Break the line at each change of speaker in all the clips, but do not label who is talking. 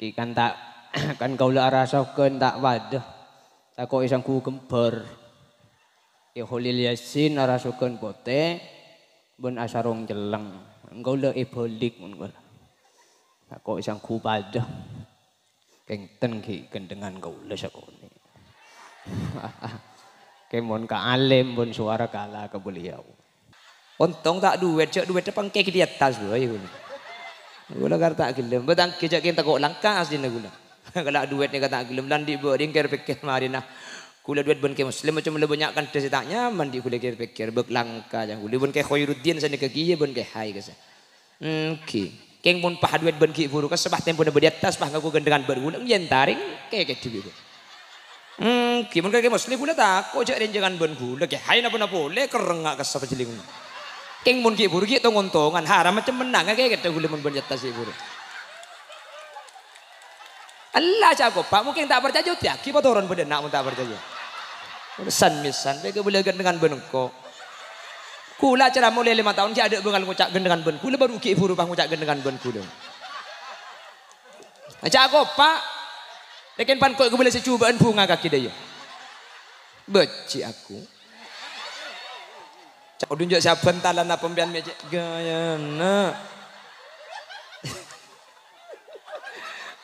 Ki kan tak kan kaula rasakeun tak wadah. Tak kok isang ku gember. Ya Holil Yasin rasakeun bote ben asarong jeleng. Kaula ebolik mun kaula. Tak kok isang ku padah. Kengten ki gendengan kaula sakone. Kemon ka alim pun suara kalah ke beliau. Untung tak duit, cek duit pangke di atas dulu ya gula. Gula kar tak gelem, betang kecak kita kok langkas dina gula. Kalau duitnya kata gelem dan di boarding kira pikir marina. Gula duit ben ke muslim macam le banyak kan tak nyaman di gula kira pikir bek langka jang gula ben ke Khairuddin sana ke kiye ben ke hai kesa. Ki. Keng pun pah duit ben ki buru ka sebah tempo na di atas pah ngaku gendengan bergula yen taring ke dibi. Ki mun ke muslim gula tak kok cek renjangan ben gula ke hai napa napa le kerengak ka sapa jeling. Keng mun ki buru ki tong-ontongan haram macam menang kayak gitu gula mun ben atas si buru. Allah jago pak mungkin tak percaya ya ki turun beden nak mun tak percaya. San misan bege boleh dengan benengko. Kula cara mulai 5 tahun ki ada bengal ngucak gendengan ben kula baru ki buru pah ngucak gendengan ben kula. Jago pak leken pan kok boleh secubaan bunga kaki dia. Beci aku. Cak tunjuk saben talan apa pembian meje gayana.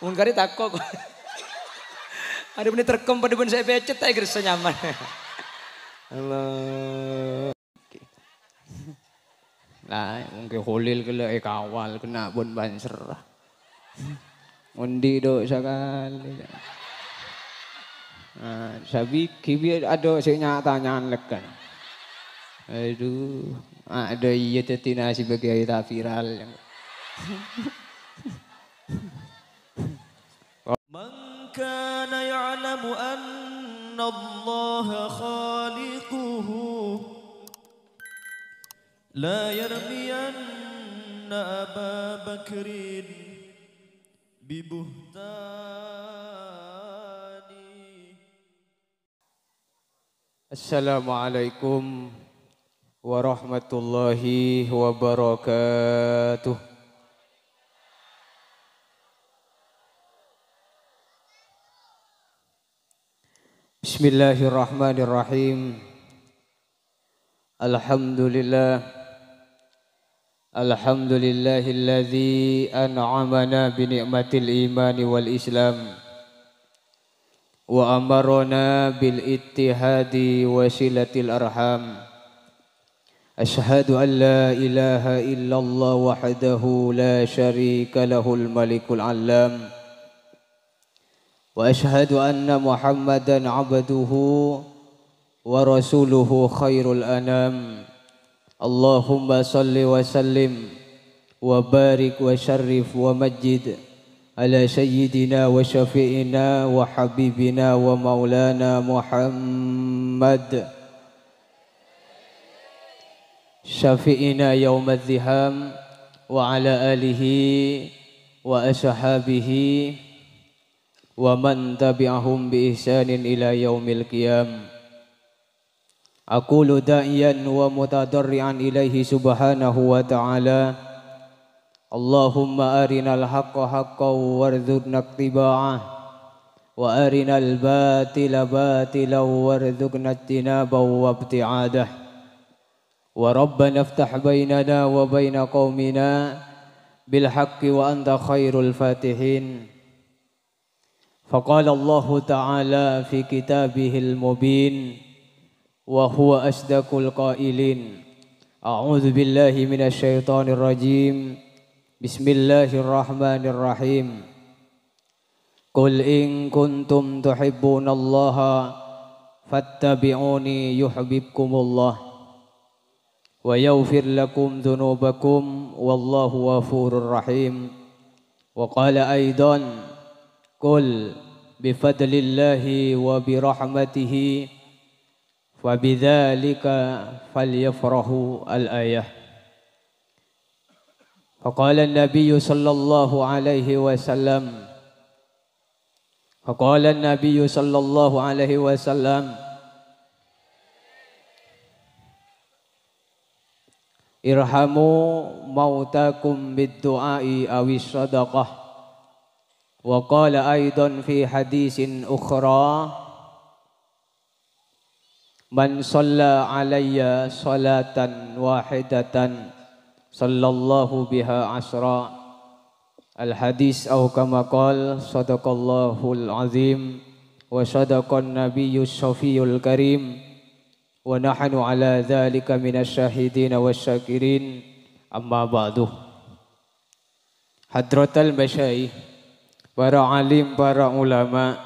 Mun kari takok. Ada benih terkem pada ben saya becet tak gerasa nyaman. Allah. Lah mungkin Holil kele kawal kena bon banser. Undi do sekali. Sabi kibi ada sing nyata-nyaan lekan. Aduh, ada iya tetina sebagai ayat viral.
Man kana ya'lamu anna Allah khaliquhu la yarmiyanna Aba Bakrin bibuhtani.
Assalamualaikum warahmatullahi wabarakatuh. Bismillahirrahmanirrahim. Alhamdulillah. Alhamdulillahilladzi an'amana bi ni'matil imani wal islam wa amarna bil ittihadi wa silatil arham. Ashhadu an la ilaha illallah wahdahu la syarika lahul malikul alam. Wa ashhadu anna Muhammadan abduhu wa rasuluhu khairul anam. Allahumma salli wa sallim wa barik wa syarrif wa majid ala sayyidina wa syafi'ina wa habibina wa maulana Muhammad syafi'ina yaumad ziham wa ala alihi wa ashabihi wa man tabi'ahum bi ihsanin ila yaumil qiyam. Aqulu da'iyan wa mutadarri'an ilaihi subhanahu wa ta'ala. Allahumma arinal haqqa haqqan warzuqna ittiba'ah wa arinal batila batilan warzuqna ijtinaba wa ibti'adah. Wa rabbana iftah bainana wa baina qaumina bil haqqi wa anta khairul fatihin. Faqala Allah ta'ala fi kitabihil mubin wa huwa asdaqul qailin. A'udzu billahi minasy syaithanir rajim. Bismillahirrahmanirrahim. Qul in kuntum tuhibbunallaha fattabi'uni yuhibbukumullah wa yaghfir lakum dzunubakum wallahu ghafurur rahim. Wa qala aidan qul bifadlillahi wa birahmatihi fabidzalika falyafrahu al-ayah. Faqala an-nabiy sallallahu alaihi wasallam Faqala an-nabiy sallallahu alaihi wasallam irhamu mautakum bid-du'ai awis sadaqah Wa qala aidan fi hadisin ukhra man shalla alayya salatan wahidatan sallallahu biha asra. Al hadis au kama qala sadaqallahul azim wa sadaqan nabiyyus shafiyul karim wa nahnu ala dzalika minasy syahidin wasyakirin. Amma ba'du. Hadratal masyayikh, para alim, para ulama,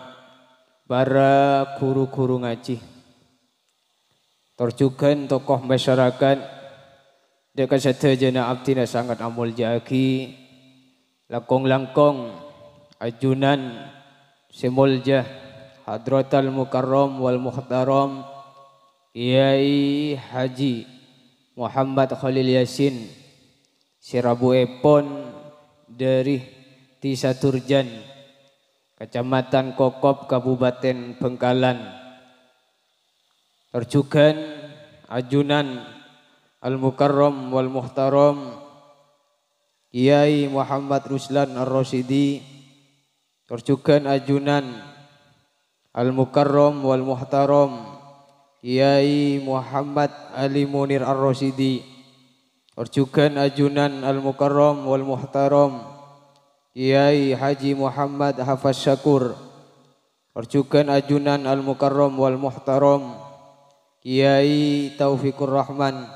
para guru-guru ngaji, terjugan tokoh masyarakat, dekat sedaya abdina sangat amul jagi, langkong-langkong ajunan semuljah Hadratal Mukarram wal Muhtaram Kiai Haji Muhammad Khalil Yasin Sirabu Epon dari Tisaturjan Kecamatan Kokop Kabupaten Bengkalan, terjugan ajunan Al-Mukarram wal Muhtaram Kiai Muhammad Ruslan Ar-Rasyidi, terjugan ajunan Al-Mukarram wal Muhtaram Kiai Muhammad Ali Munir Ar-Rasyidi, terjugan ajunan Al-Mukarram wal Muhtaram Kiai Haji Muhammad Hafaz Syakur, terjugan ajunan Al-Mukarram wal Muhtaram Kiai Taufikur Rahman,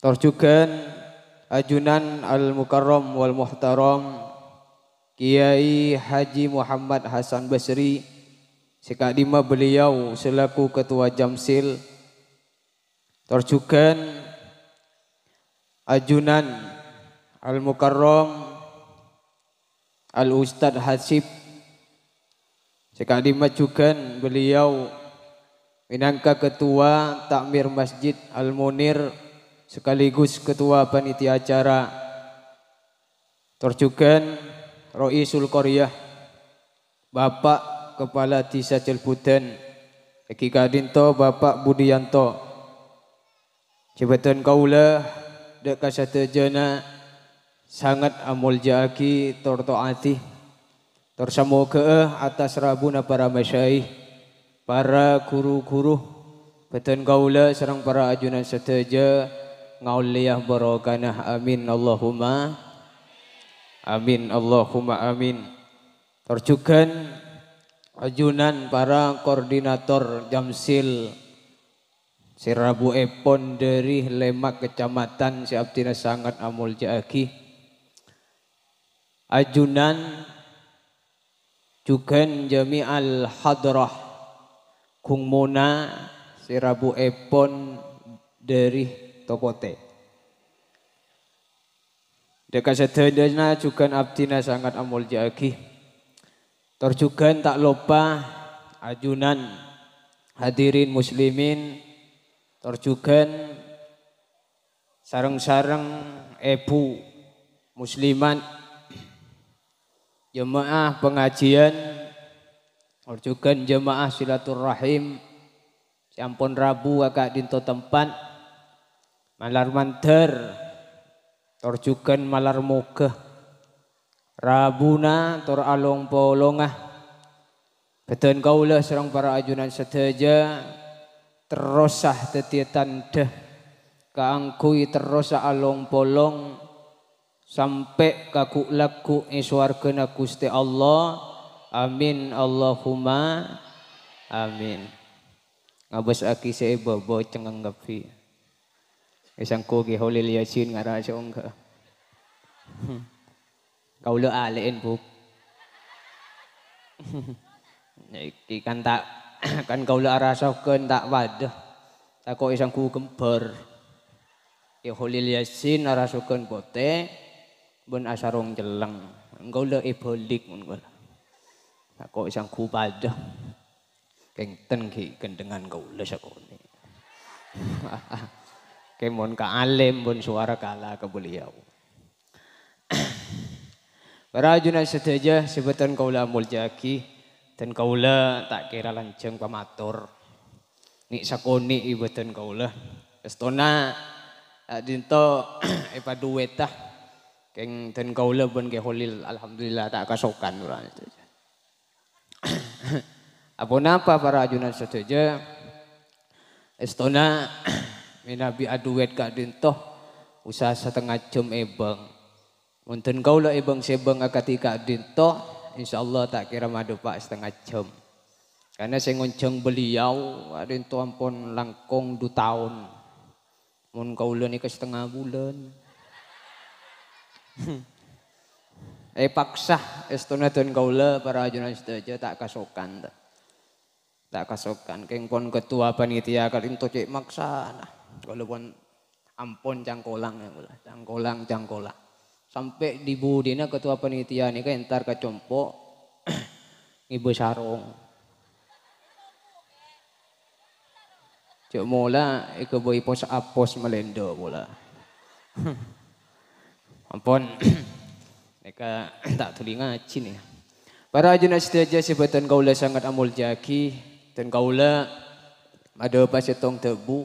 terjugan ajunan Al-Mukarram wal Muhtaram Kiai Haji Muhammad Hasan Basri, sekadima beliau selaku Ketua Jamsil, terjugan ajunan Al-Mukarram Al-Ustadz Hasib, sekadima juga beliau minangka Ketua Takmir Masjid Al-Munir sekaligus Ketua Panitia Acara, terjugan Roisul Qaryah Bapak Kepala Desa Jelbudan Eki Kadinto Bapak Budianto, jabatan kaula dek kasadejana sangat amul jaki tortoati tersamoga atas rabuna para masyayikh, para guru-guru beten kaula sareng para ajunan sedaja ngauliyah barokanah. Amin Allahumma amin Allahumma amin. Terjugan ajunan para koordinator Jamsil Sirabu Epon dari Lemak Kecamatan Siabdina sangat amul jagi, ajunan juga Jami'al Hadrah Kungmuna Sirabu Epon dari Tokote. Dekat sedana juga abdina sangat amul jagi, terjugan tak lupa ajunan hadirin muslimin, terjugan sareng-sareng ibu muslimat jemaah pengajian, terjugan jemaah silaturahim sampun Rabu agak dinto tempat malar manter, terjugan malar mogah Rabuna tor along polongah beten kaulah serang para ajunan sedaja terosah tetiatan dah kaangkui terosah along polong sampai kaku laku iswargana Gusti Allah. Amin Allahumma amin. Ngabas aki saya bobo cengang gapi isang kogi Khalil Yasin ngara siong ka kaulo alein buk iki kan tak kan kaulo arasokeun tak wadah tak kok isang ku gembar ya Khalil Yasin arasokeun bote ben asarong jeleng kaulo ibolik mun tak kok isang ku wadah kengten ki gendengan kaulo sakone kemon ka alim bon suara kala ke beliau. Para ajunan sedaja sebutan kaula muljaki dan kaula tak kira lanceng pamatur. Nik sakoni ibutan kaula. Estona dinto epa duetah Keng ten kaula pun ke holil alhamdulillah tak kasokan urang itu. Apa napa para ajunan setuju? Estona minabi aduet ka dintoh usaha setengah jam ebeng. Munten kaula ebeng sebeng ketika dintoh insyaallah tak kira madu pak setengah jam. Karena saya ngonceng beliau dintoh ampun langkung 2 tahun. Mun kaula ni ke setengah bulan. Paksa estona ten kaula para ajunan setuju tak kasokan. Tak kasokan keng pon ketua panitia kalinto cek maksa nah kalau pon ampun cangkolang ya mula cangkolang sampai di budina ketua panitia ni kan entar kacompo ibu sarong cek mula iko boy pos apos melendo mula ampun mereka tak telinga cini para ajunan setuju sebutan kaula sangat amul jaki dan kaula ada pasetong tebu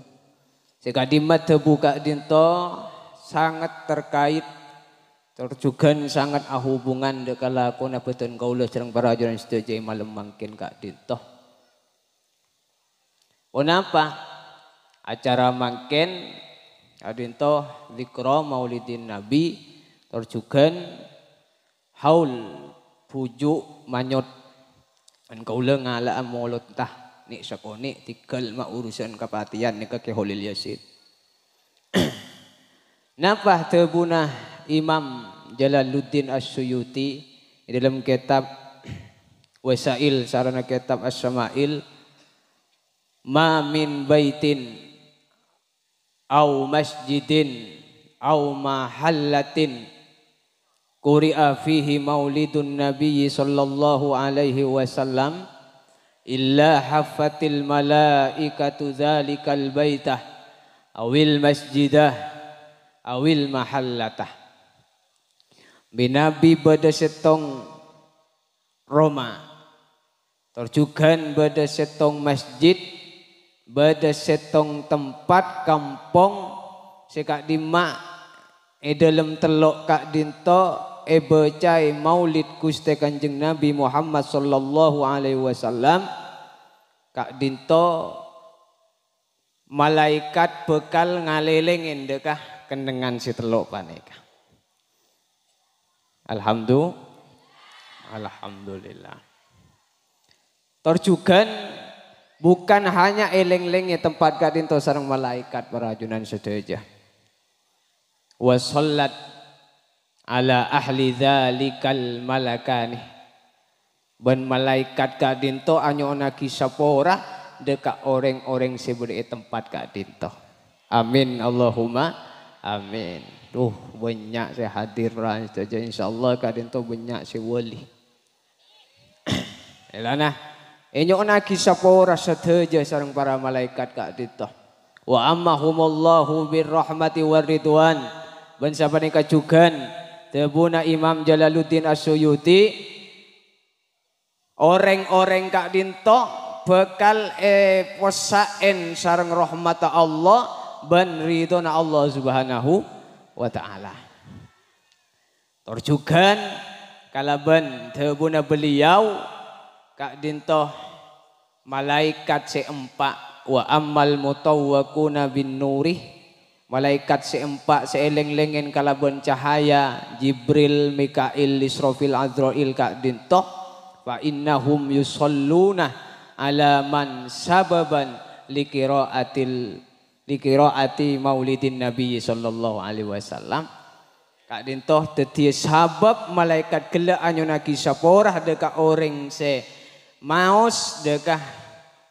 sekadimat tebu kak dinto sangat terkait terjugan sangat hubungan dekala kona beton kaula serang para ajunan setuju malam mangkin kak dinto. Kenapa acara mangkin kak dinto zikra maulidin nabi terjugan haul pujuk manyot an kaula ngala molot tah ni sakoni tikal ma urusan kapatian ni ke Holil Yasin. Napa tebuna Imam Jalaluddin As-Suyuti dalam kitab Wasail sarana kitab As-Samail ma min baitin au masjidin au mahallatin quri'a fihi maulidun nabiyyi sallallahu alaihi wasallam illa haffatil malaikatu dzalikal baitah awil masjidah awil mahallatah. Binabi bada setong Roma terjugan bada setong masjid bada setong tempat kampung sekak dimak dalam telok kak dinto becai maulid Gusti Kanjeng Nabi Muhammad sallallahu alaihi wasallam kak dinto malaikat bekal ngalelengin dekah kendengan si telok paneka. Alhamdulillah. Terjugan bukan hanya eleng-elengnya tempat kak dinto sareng malaikat para ajunan sedaja. Wa sallat ala ahli dzalikal malakani ban malaikat ka dinto anyona kisapora deka orang-orang sebudi tempat ka dinto. Amin Allahumma amin. Duh banyak saya hadir ran saja insyaallah ka dinto banyak si wali. Elana anyona kisapora sateja sareng para malaikat ka dinto. Wa ammahumullahu birrahmati waridwan ban sabane kajugan tebuna Imam Jalaluddin As-Suyuti orang-orang kak dinto bekal posaen sareng rahmat Allah ban ridona Allah Subhanahu wa taala. Terjugan kalaban tebuna beliau kak dinto malaikat seempat wa ammal mutawwaquna bin nurih malaikat seempat seeleng-lengen kalaban cahaya Jibril, Mikail, Israfil, Azrail kak dinto fa innahum yusalluna ala man sababan liqiraati maulidin nabi sallallahu alaihi wasallam kak dinto teti sabab malaikat gela anyuna kisaporah deka orang se maos deka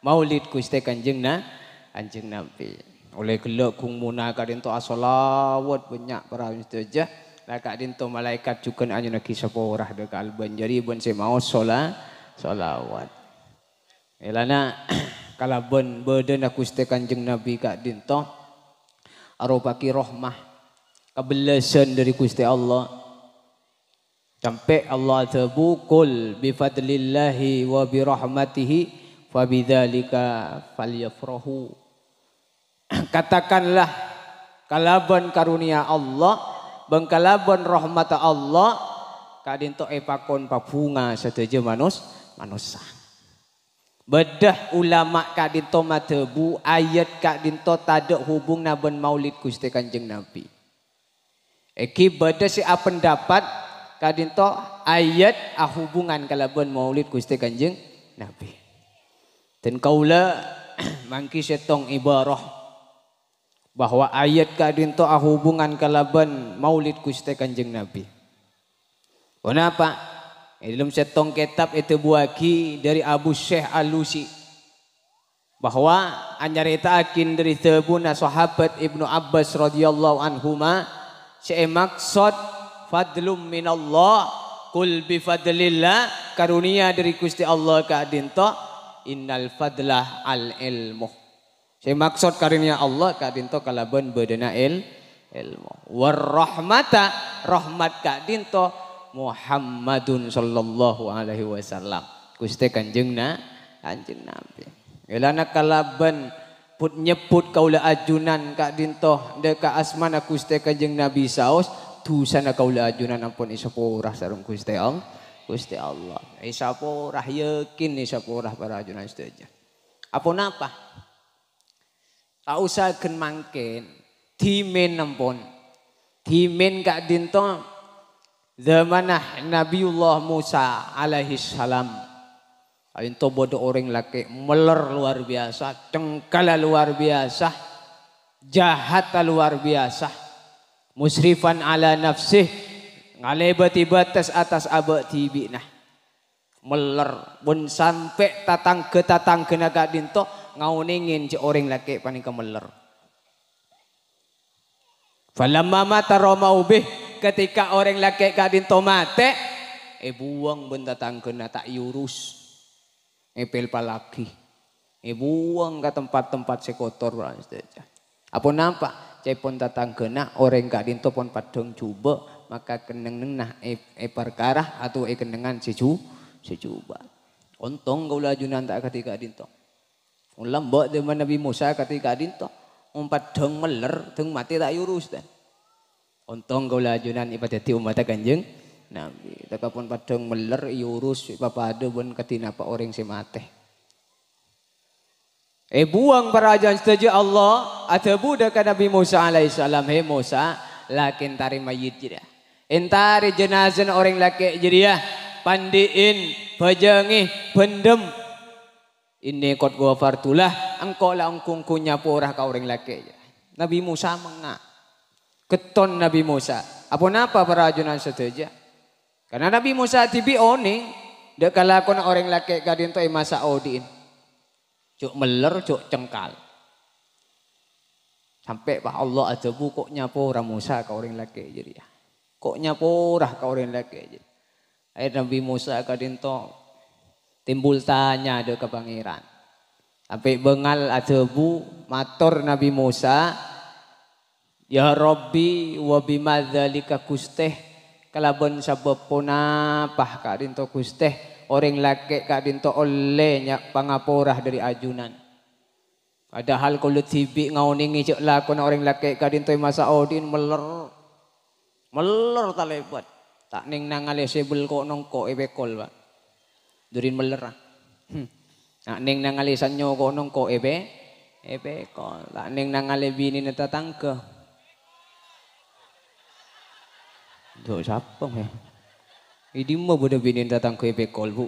maulid Gusti Kanjeng Nabi. Oleh gelak kung muna ka dinto asolawat banyak para mustajah la ka dinto malaikat juga anyo nak kisaporah de kalban jadi bon se mau solawat elana kalaban beden aku Gusti Kanjeng Nabi ka dinto arupaki rahmah kebelasan dari Gusti Allah sampai Allah tabukul bi fadlillahi wa bi rahmatihi fa bidzalika falyafrahu. Katakanlah kalaban karunia Allah bengkalabon rahmat Allah kadinto epakon papunga setuju manusia. Bedah ulama kadinto matebu ayat kadinto tada hubung naben maulid Gusti Kanjeng Nabi. Eki beda si pendapat kadinto ayat hubungan kalaban maulid Gusti Kanjeng Nabi. Dan kaula mangki setong ibarah bahwa ayat kadinto hubungan kalaban maulid Gusti Kanjeng Nabi. Kenapa? Dalam setong kitab itu buaki dari Abu Syekh Al-Lusi bahwa anyarita akin dari tebuna sahabat Ibnu Abbas radhiyallahu anhuma maksud fadlum minallah kul bi fadlillah karunia dari Gusti Allah kadinto innal fadlah al ilmu. Saya maksud karunia Allah kadinto kalaban bedana ilmu. War rahmata rahmat kadinto Muhammadun sallallahu alaihi wasallam. Gusti Kanjeng Nabi. Elana kalaban put nyebut kaula ajunan kadinto deka asmana Gusti Kanjeng Nabi saos tusana kaula ajunan ampun isapurah sareng Gusti Allah. Gusti Allah. Isapurah yakin isapurah para ajunan sedaja. Apun apa? Tak usah ken mangken dimen ampun. Dimen kak dinto zamanah Nabiullah Musa alaihi salam. Dinto bodo orang laki meler luar biasa, cengkala luar biasa, jahat luar biasa. Musrifan ala nafsih ngalebati batas atas abak tibinah meler pun sampai tatang ke naga dinto ngauningin si orang laki paling kemeler. Falamma mata romaubih ketika orang laki kadinto mate buang benda tangkena tak yurus pel palaki buang ke tempat-tempat sekotor apa nampak cepon tatang kena orang kadinto pon padong coba maka keneng nah perkara atau kenengan sejuba. Ontong gaula ajunan tak ketika dinto. Ulam mbok zaman Nabi Musa ketika dinto umpat dong meler dong mati tak yurus dan. Ontong gaula ajunan ibadati umat Kanjeng Nabi. Takapun padong meler yurus papade bon katina pa orang si mate. Buang para ajunan setuju Allah atau budak Nabi Musa alaihissalam. Hei Musa lakin tari mayit jira. Entari jenazah orang laki jadi ya pandiin bajangih pendem ini kot gua fartulah engkau lah engkung kunya porah kau orang laki. Nabi Musa mengak keton Nabi Musa apa napa para ajunan setuju karena Nabi Musa tibi oni dek kalakon orang laki kadin to masa odin cuk meler cuk cengkal sampai pak Allah aja kok nyapo orang Musa kau orang laki jadi ya. Kok nyaporah kau orang laki. Ayat Nabi Musa kadinto timbul tanya ada ke pangeran. Sampai bengal adebu matur Nabi Musa, ya Rabbi wa bimadzalika kusteh kalaban sabab punapah kadinto kusteh orang laki kadinto olehnya pangaporah dari ajunan. Padahal kalau tibi ngauningi cek lakon orang laki kadinto masa odin meler tak lebat tak ning nangale sebel kok nongko ebekol pak durin meler tak ning nangale sanyo kok nongko ebekol tak ning nangale bini neta tangke do siapa ya ini mau bodoh bini datang ke ebekol bu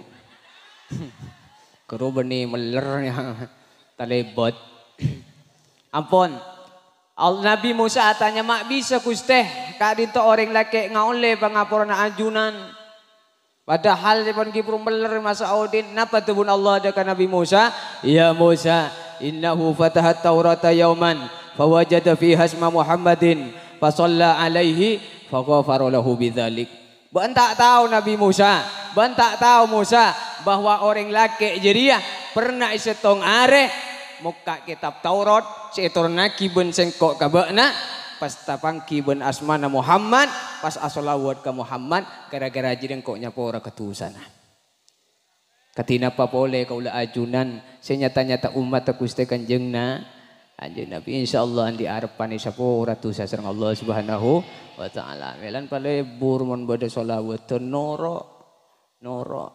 kero beni melernya tak lebat ampun Nabi Musa tanya mak bisa kusteh kadinto orang laki ngaule pangapura na ajunan padahal dipun kipru meler masa odin napa tebun Allah dekat Nabi Musa ya Musa innahu fatahat taurata yauman fawajada fiha isma Muhammadin fasalla alaihi faghafara lahu bidzalik bantak tahu Nabi Musa bantak tahu Musa bahwa orang laki jadi ya pernah isetong are muka kitab Taurat setorna kiben sengkok kabakna pas tapang kiben asmana Muhammad pas asolawat ke Muhammad gara-gara jireng kok nyapora ketusana katina pa pole kaula ajunan senyata-nyata umat Gusti Kanjengna Anjing Nabi insyaallah di arepan sapura dosa sareng Allah Subhanahu wa taala. Melan palebur mun badhe selawat noro noro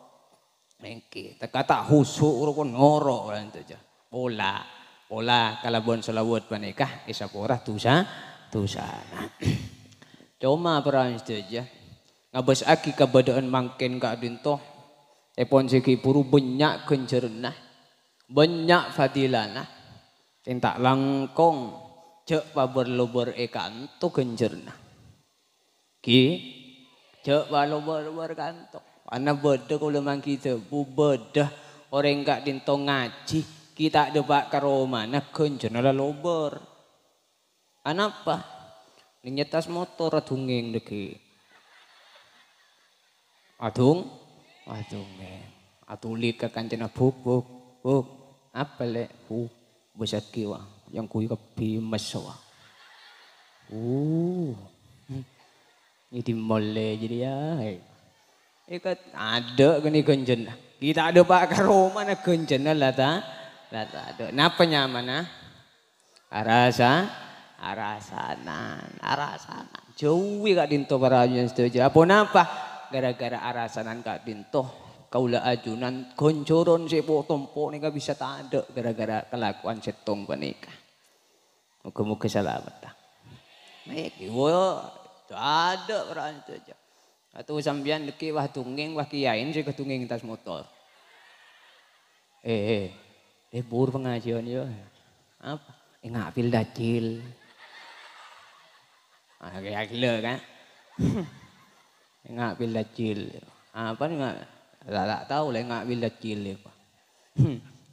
mengki kata khusuk rukun noro ente aja. Pola kalabon selawat panikah isapura dosa. Nah. Cuma perang saja. Ngabas aki kabadaan mangken ka dinto epon segi puru banyak kencerna banyak fadilana tinta langkong cek paber-lober kanto kencerna ki cek lober kanto ana beda kula mangki tebu beda orang gak dinto ngaji kita debak karo mana kencerna lober anapa nyetas motor adungeng deki adung atulit ka kancana buk apa le besar kiwa yang kui kepi masawa ini mole jadi ya ikat ada gini genjen kita ada pak karo mana genjen lah ta ada napa nyaman arasanan jauh gak dinto paranya setuju apa napa gara-gara arasanan gak dinto kaula ajunan goncoron sepo tompo nika bisa tak ada gara-gara kelakuan setong panika. Muga-muga selamat dah. Baik, wo ada orang itu aja. Atau sambian deki wah tunging wah kiain sih ketunging tas motor. Bur pengajian yo. Apa? Ngapil dacil. Kayak gila kan? Ngapil dacil. Apa enggak? Tak tahu lah ngak bila cili apa.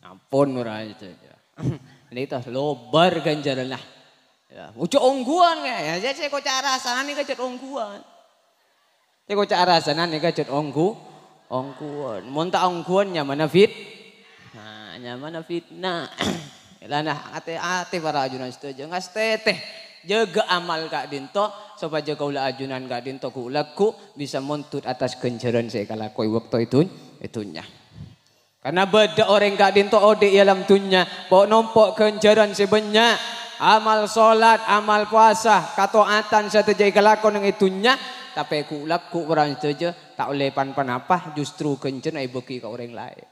Ampun orang itu. Ini tas lobar ganjaran lah. Ya, ucap ongguan ya. Saya kok cara sana nih kacat ongguan. Saya kok cara sana nih kacat ongguan. Monta ongguannya mana fit? Nah, nyaman fitnah. Ilana ate para ajunan setuju ngas teteh. Jaga amal kak dinto supaya kaulah ajunan kak dinto ku bisa montut atas kenjaran saya kalau koi waktu itunya. Karena beda orang kak dinto ode dalam tunya bawa nompok kenjaran sebanyak amal solat, amal puasa, kataatan satu jai kelakon yang itunya tapi ku orang itu tak oleh pan apa justru kenjaran ai beki ke orang lain.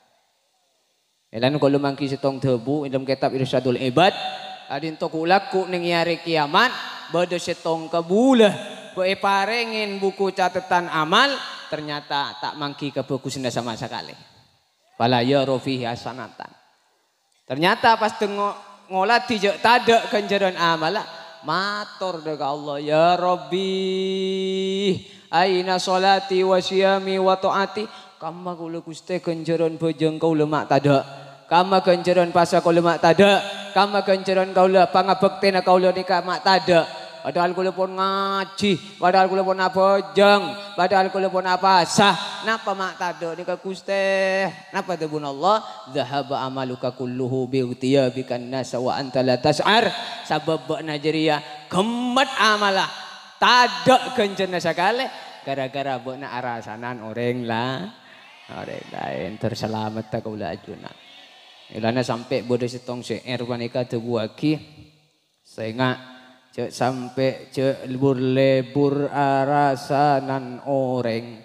Elan kalau mangki setong tebu dalam kitab Irsyadul Ibad adinto kulaku ning hari kiamat bade setong kabulah bae parengin buku catatan amal ternyata tak mangki ke buku senda sama sekali. Fala yara fihi hasanatan. Ternyata pas ngolat dijak tada ganjaran amal matur dekat Allah ya Rabbi aina salati wa siyami wa taati kama kula Gusti ganjaran bojong kau lemak tada kama ganjaran pasa kau lemak tada kama ganjaran kaula pangabektina kaula nika mak tada padahal kula pun ngaji padahal kula pun abojang padahal kula pun apasah napa mak tada nika Gusti napa debun Allah zahaba amaluka kulluhu bi bikan nasa wa anta la tas'ar sabab najriya gemet amalah tada ganjaran sakale gara-gara bokna arasanan orang lain terselamat tak kaula ajunan. Ilana sampai bodoh setong syair panika tebuaki sehingga cek sampai cek lebur arasanan orang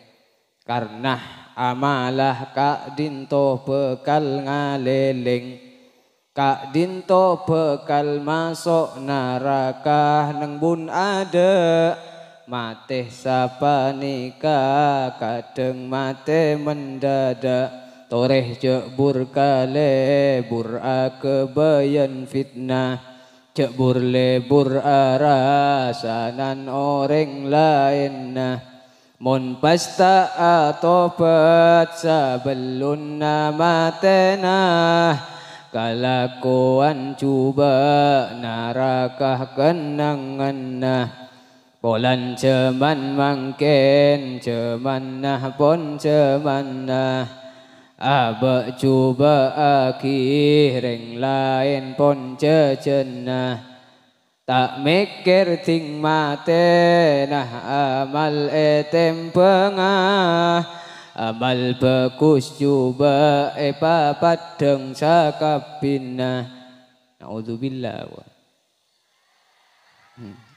karena amalah kak dinto bekal ngaleleng kak dinto bekal masuk neraka neng bun ada mate sapanika kadeng mate mendadak toreh cek bur kale bur kebayan fitnah cek bur lebur arasanan orang lain mon pasta atobat sebelum namatena kalakuan cuba narakah kenangan Polan ceman mangken ceman pon ceman abak cuba akhireng lain pon cecenah tak mikir ting mate amal etem pengah amal bagus cuba papadeng sakapinah Naudzubillah.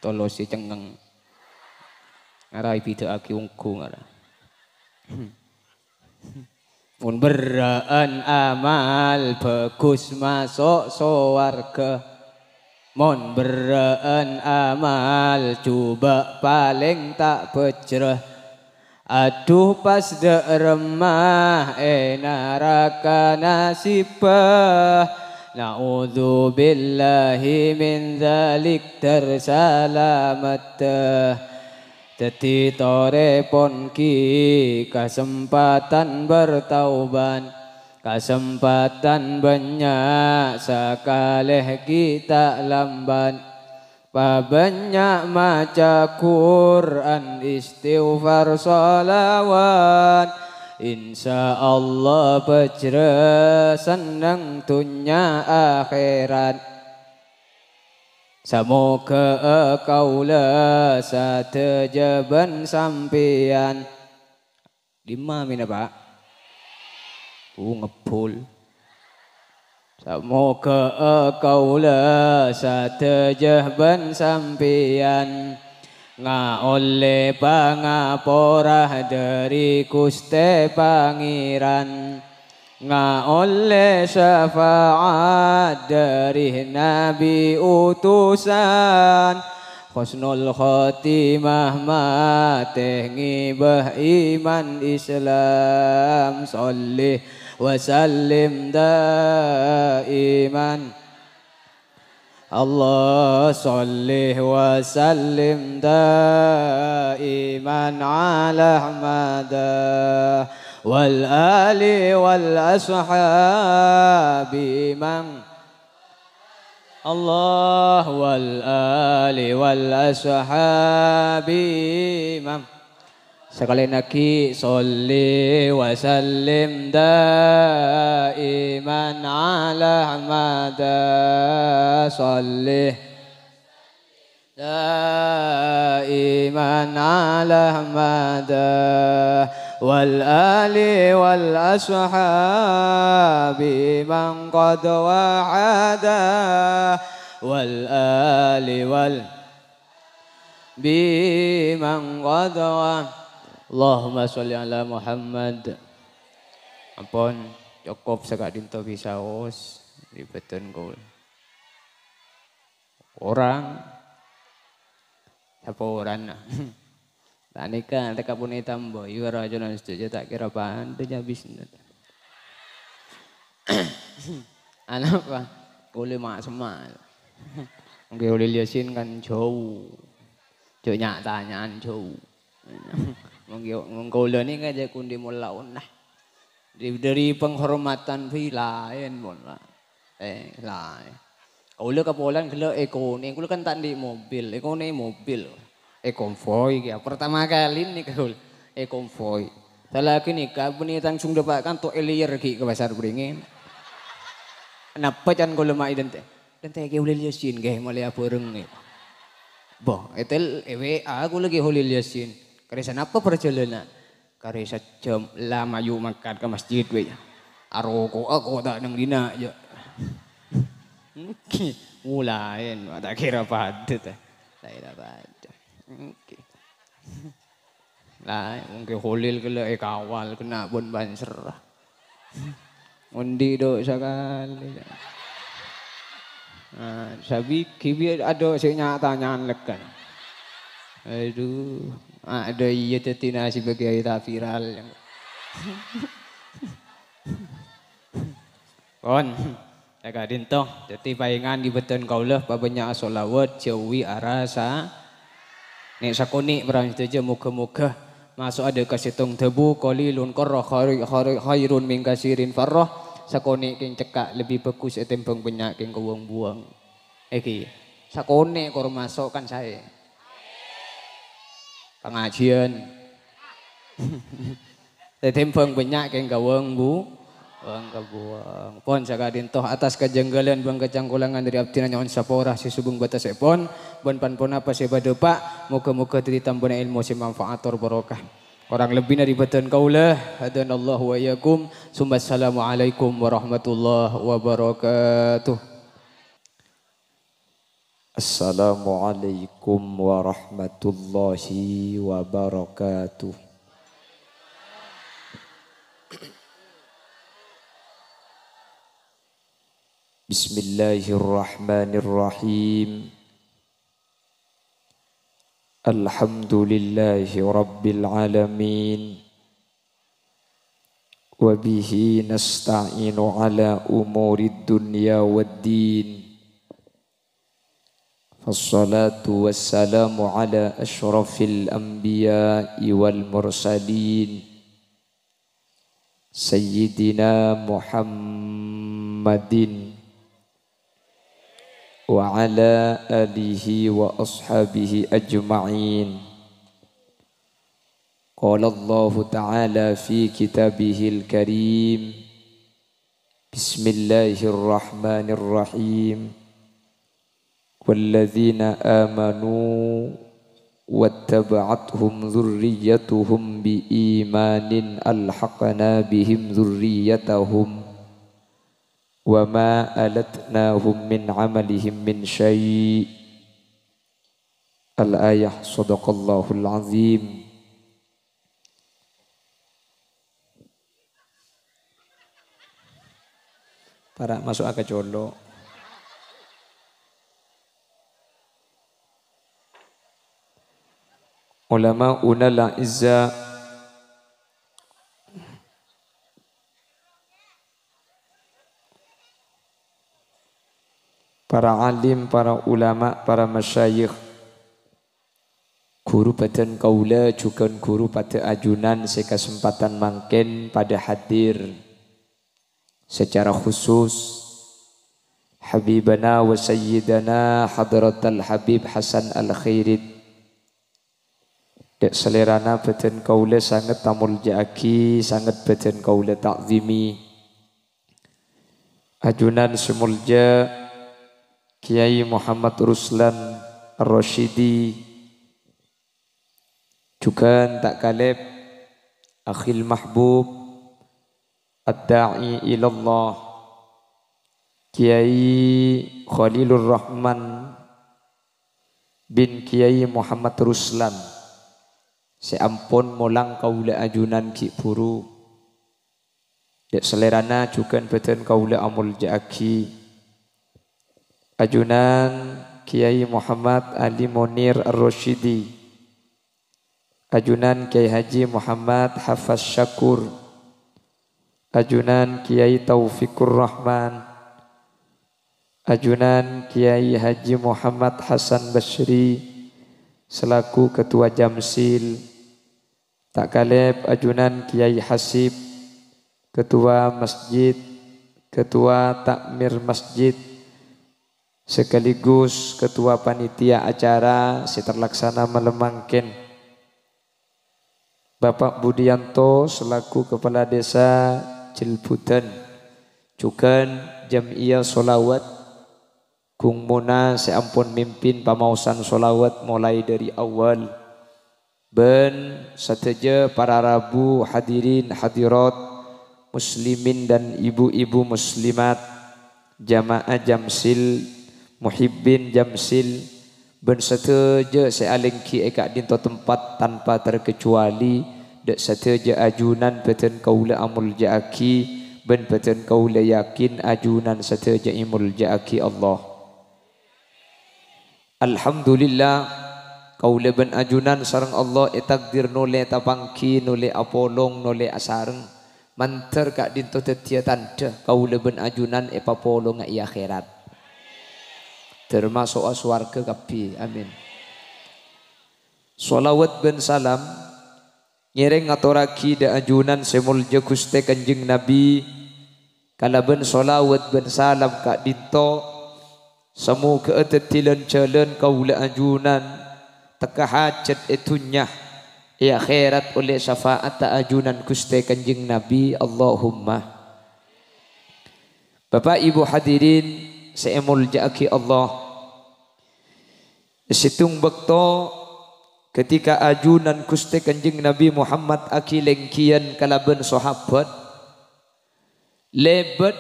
Tolo si cengeng. Ngarai bida aki ungku ngara. Mun beraan amal bagus masuk swarga. Mun beraan amal coba paling tak bejrah. Aduh pas dek remah neraka nasibah. Na'udzubillahi min dzalik tersalamatah. Dadi torepon ki kesempatan bertauban, kesempatan banyak sakaleh kita lamban. Banyak maca Quran istighfar salawat. Insya Allah bejre senang dunia akhirat. Semoga kaulah satejaban sampian. Lima mina pak. Ngepul. Semoga kaulah satejaban sampian. Ngaole pangaporah dari Gusti Pangeran. Ngaole syafaat dari Nabi utusan. Husnul khotimah mateh ngibah iman Islam. Sholli wa sallim daiman. Allah sholli wa sallim daiman ala Ahmadah wal ali wal ashabi man. Allah wal ali wal ashabi man. Sekali lagi sholli wa sallim daiman ala Ahmadah. Sholli daiman ala Ahmadah wal ali wal ashabi man qad wa'ada wal ali wal biman qad wa'ada. Allahumma sholli ala Muhammad. Ampun cukup sekak dinto bisaos ribeten kul. Orang siapa orang tak nikah tak pun hitam boy raja nan setuju tak kira pandai habis. Anak apa boleh mak semal. Mungkin boleh liasin kan jauh. Jauh nyak tanyaan jauh. Menggoda ni kan jadi kundi mulaun lah. Dari penghormatan lain pun lah. Lain. Kalau kapolan kalau ekoni, kalau kan tak di mobil, ekoni mobil, konvoy ya. Pertama kali ni kalau konvoy. Salah lagi ni kau ni langsung dapat kan tu elir lagi ke pasar beringin. Kenapa jangan kalau mak idente? Idente kau boleh liasin ke malah apa orang ni? Boh, etel aku lagi boleh liasin. Karena apa perjalanan? Karena jam lama yuk makan ke masjid we. Aroko aku tak nang dina aja. Mulain, tak kira padat. Tak kira padat. Lah, mungkin holil kala kawal kena bon banser. Undi do sekali. Sabi kibi ada sing nyata-nyaan lekan. Aduh, ada iya tetina sebagai ayat viral yang. Kon, jaga dinto, jadi palingan di beton kaulah banyak solawat jauhi arasa. Nek sakoni berang saja muka-muka masuk ada kasitung tebu qalilun qarra khairun min kasirin farrah. Sakoni king cekak lebih bagus etempeng banyak king buang-buang. Iki, sakoni kor masuk kan saya. Pengajian. Tetempeng banyak yang gawang bu. Bang kabuang. Pon sakadin toh atas kejanggalan bang kecangkulangan dari abdi nanya on saporah si subung batas epon. Bon pan apa si badepak. Muka-muka ditambah ilmu si manfaator barokah. Orang lebih dari beton kaulah. Hadanallahu wa iyyakum. Assalamualaikum warahmatullahi wabarakatuh. Assalamualaikum warahmatullahi wabarakatuh. Bismillahirrahmanirrahim. Alhamdulillahi rabbil alamin. Wa bihi nasta'inu ala umurid dunya waddin. Fassalatu wassalamu ala ashrafil anbiya'i wal mursalin. Sayyidina Muhammadin wa ala alihi wa ashabihi ajma'in. Qala Allah Ta'ala fi kitabihil karim. Bismillahirrahmanirrahim. Walladzina amanu wattaba'athum dzurriyyatuhum biimanin alhaqna bihim dzurriyyatahum wa ma alatnahum min amalihim min syai'. Al-ayah. Sadaqallahul azim. Para masuk akal colo. Ulama unal izza para alim, para ulama, para masyayikh, guru badan kaula juga guru pada ajunan sekesempatan mangken pada hadir secara khusus Habibana wa Sayyidana Hadratal Habib Hasan Al-Khairid. Dek selerana badan kaula sangat tamul ja'aki, sangat badan kaula ta'zimi. Ajunan semulja Kiai Muhammad Ruslan Ar-Rasyidi, juga tak kaleb akhil mahbub ad-da'i ilallah Kiai Khalilur Rahman bin Kiai Muhammad Ruslan. Seampun molang kaula ajunan ki buru dek selerana juga badan kaula amul ja'aki. Ajunan Kiai Muhammad Ali Munir Ar-Rasyidi, ajunan Kiai Haji Muhammad Hafaz Syakur, ajunan Kiai Taufikur Rahman, ajunan Kiai Haji Muhammad Hasan Basri selaku Ketua Jamsil. Tak kaleb ajunan Kiai Hasib, Ketua Masjid, Ketua Takmir Masjid, sekaligus Ketua Panitia Acara seterlaksana melemangken. Bapak Budianto selaku Kepala Desa Cilputan, juga Jam'iyah Solawat Kung Muna seampun mimpin pamausan solawat mulai dari awal. Ben sateja para rabu hadirin hadirat muslimin dan ibu-ibu muslimat, jamaah Jamsil, muhibbin Jamsil, ben sateja sealengki ekak dinto tempat tanpa terkecuali, dek sateja ajunan beten kaula amul ja'aki, ben beten kaula yakin ajunan sateja imul ja'aki Allah. Alhamdulillah kaula ben ajunan sareng Allah takdir nole tapangki nole apolong nole asareng manter kak dinto tetia tanda kaula ben ajunan papolong ngai akhirat termasuk aswarga kapi. Amin. Salawat ben salam ngereng ngaturaki da ajunan semulja Gusti Kanjeng Nabi, kalaben salawat ben salam kak dinto semu keetetilan jalan kaula ajunan teka hajat itunya ya akhirat oleh syafaat ajunan Gusti Kanjeng Nabi. Allahumma. Bapak Ibu hadirin seemul ja'aki Allah, situng bekto ketika ajunan Gusti Kanjeng Nabi Muhammad aki lengkian kalaben sahabat lebet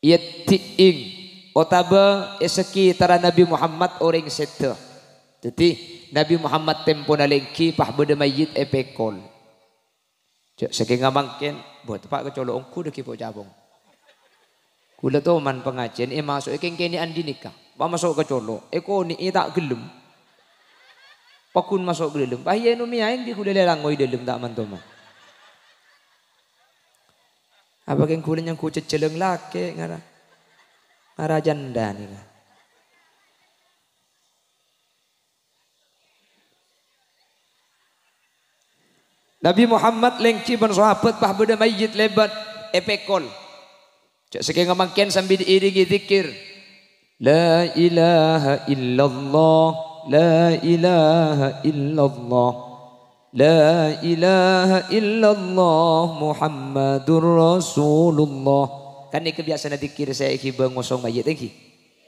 yetiing otaba eseki tara Nabi Muhammad orang seta. Jadi Nabi Muhammad tempo nalengki pah beda mayit epekol. Cek saking ngamangken buat pak kecolok ongku deki po cabong. Kula to man pengajian masuk kengkeni andi nikah. Pak masuk kecolok. Eko ni tak gelem. Pakun masuk gelem. Pah ye no miaeng di kula lelangoi delem tak man to man. Apa keng kula yang ku ceceleng lake ngara janda ni. Nabi Muhammad lengki ban sahabat pah beda mayit lebat epekol. Cak saking ngamangken sambil diiringi zikir. La ilaha illallah, la ilaha illallah, la ilaha illallah Muhammadur Rasulullah. Kan ini kebiasaan zikir saya iki ngosong mayit iki.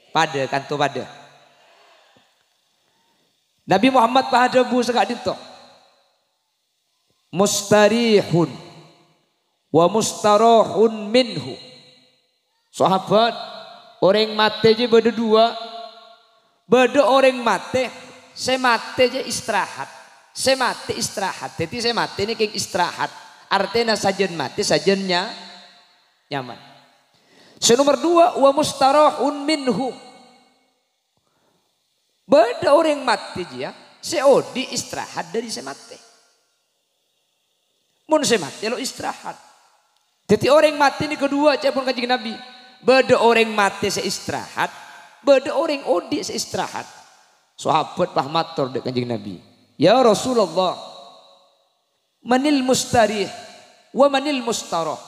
Pada kanto pada. Nabi Muhammad pada bu sekak dinto. Mustarihun wa mustarahun minhu. Sahabat orang mate je beda dua. Beda orang mate, saya mate je istirahat. Saya mate istirahat. Jadi saya mate ini kayak istirahat. Artinya sajen mate sajennya nyaman. Nomor dua wa mustarahun minhu. Beda orang mate je ya. Saya odi istirahat dari saya mate. Mun saya mati lo istirahat. Jadi orang mati ini kedua cepon kanjeng Nabi. Beda orang mati saya istirahat, beda orang odi saya istirahat. Sahabat pah matur dek kanjeng Nabi. Ya Rasulullah, manil mustarih wa manil mustarah.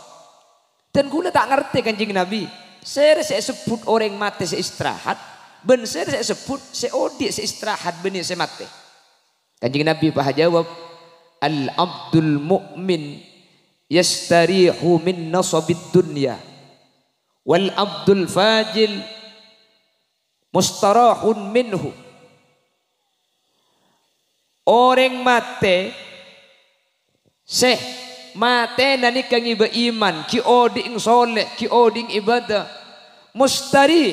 Dan gula tak ngerti kanjeng Nabi. Saya sebut orang mati saya istirahat, ben saya sebut saya odi saya istirahat benih saya mati. Kanjeng Nabi pah jawab. Al-abdul mu'min yastarihu min nasabid dunya wal abdul fajil mustarahun minhu. Orang mate seh mate nani kang iba iman ki oding soleh ki oding ibadah mustari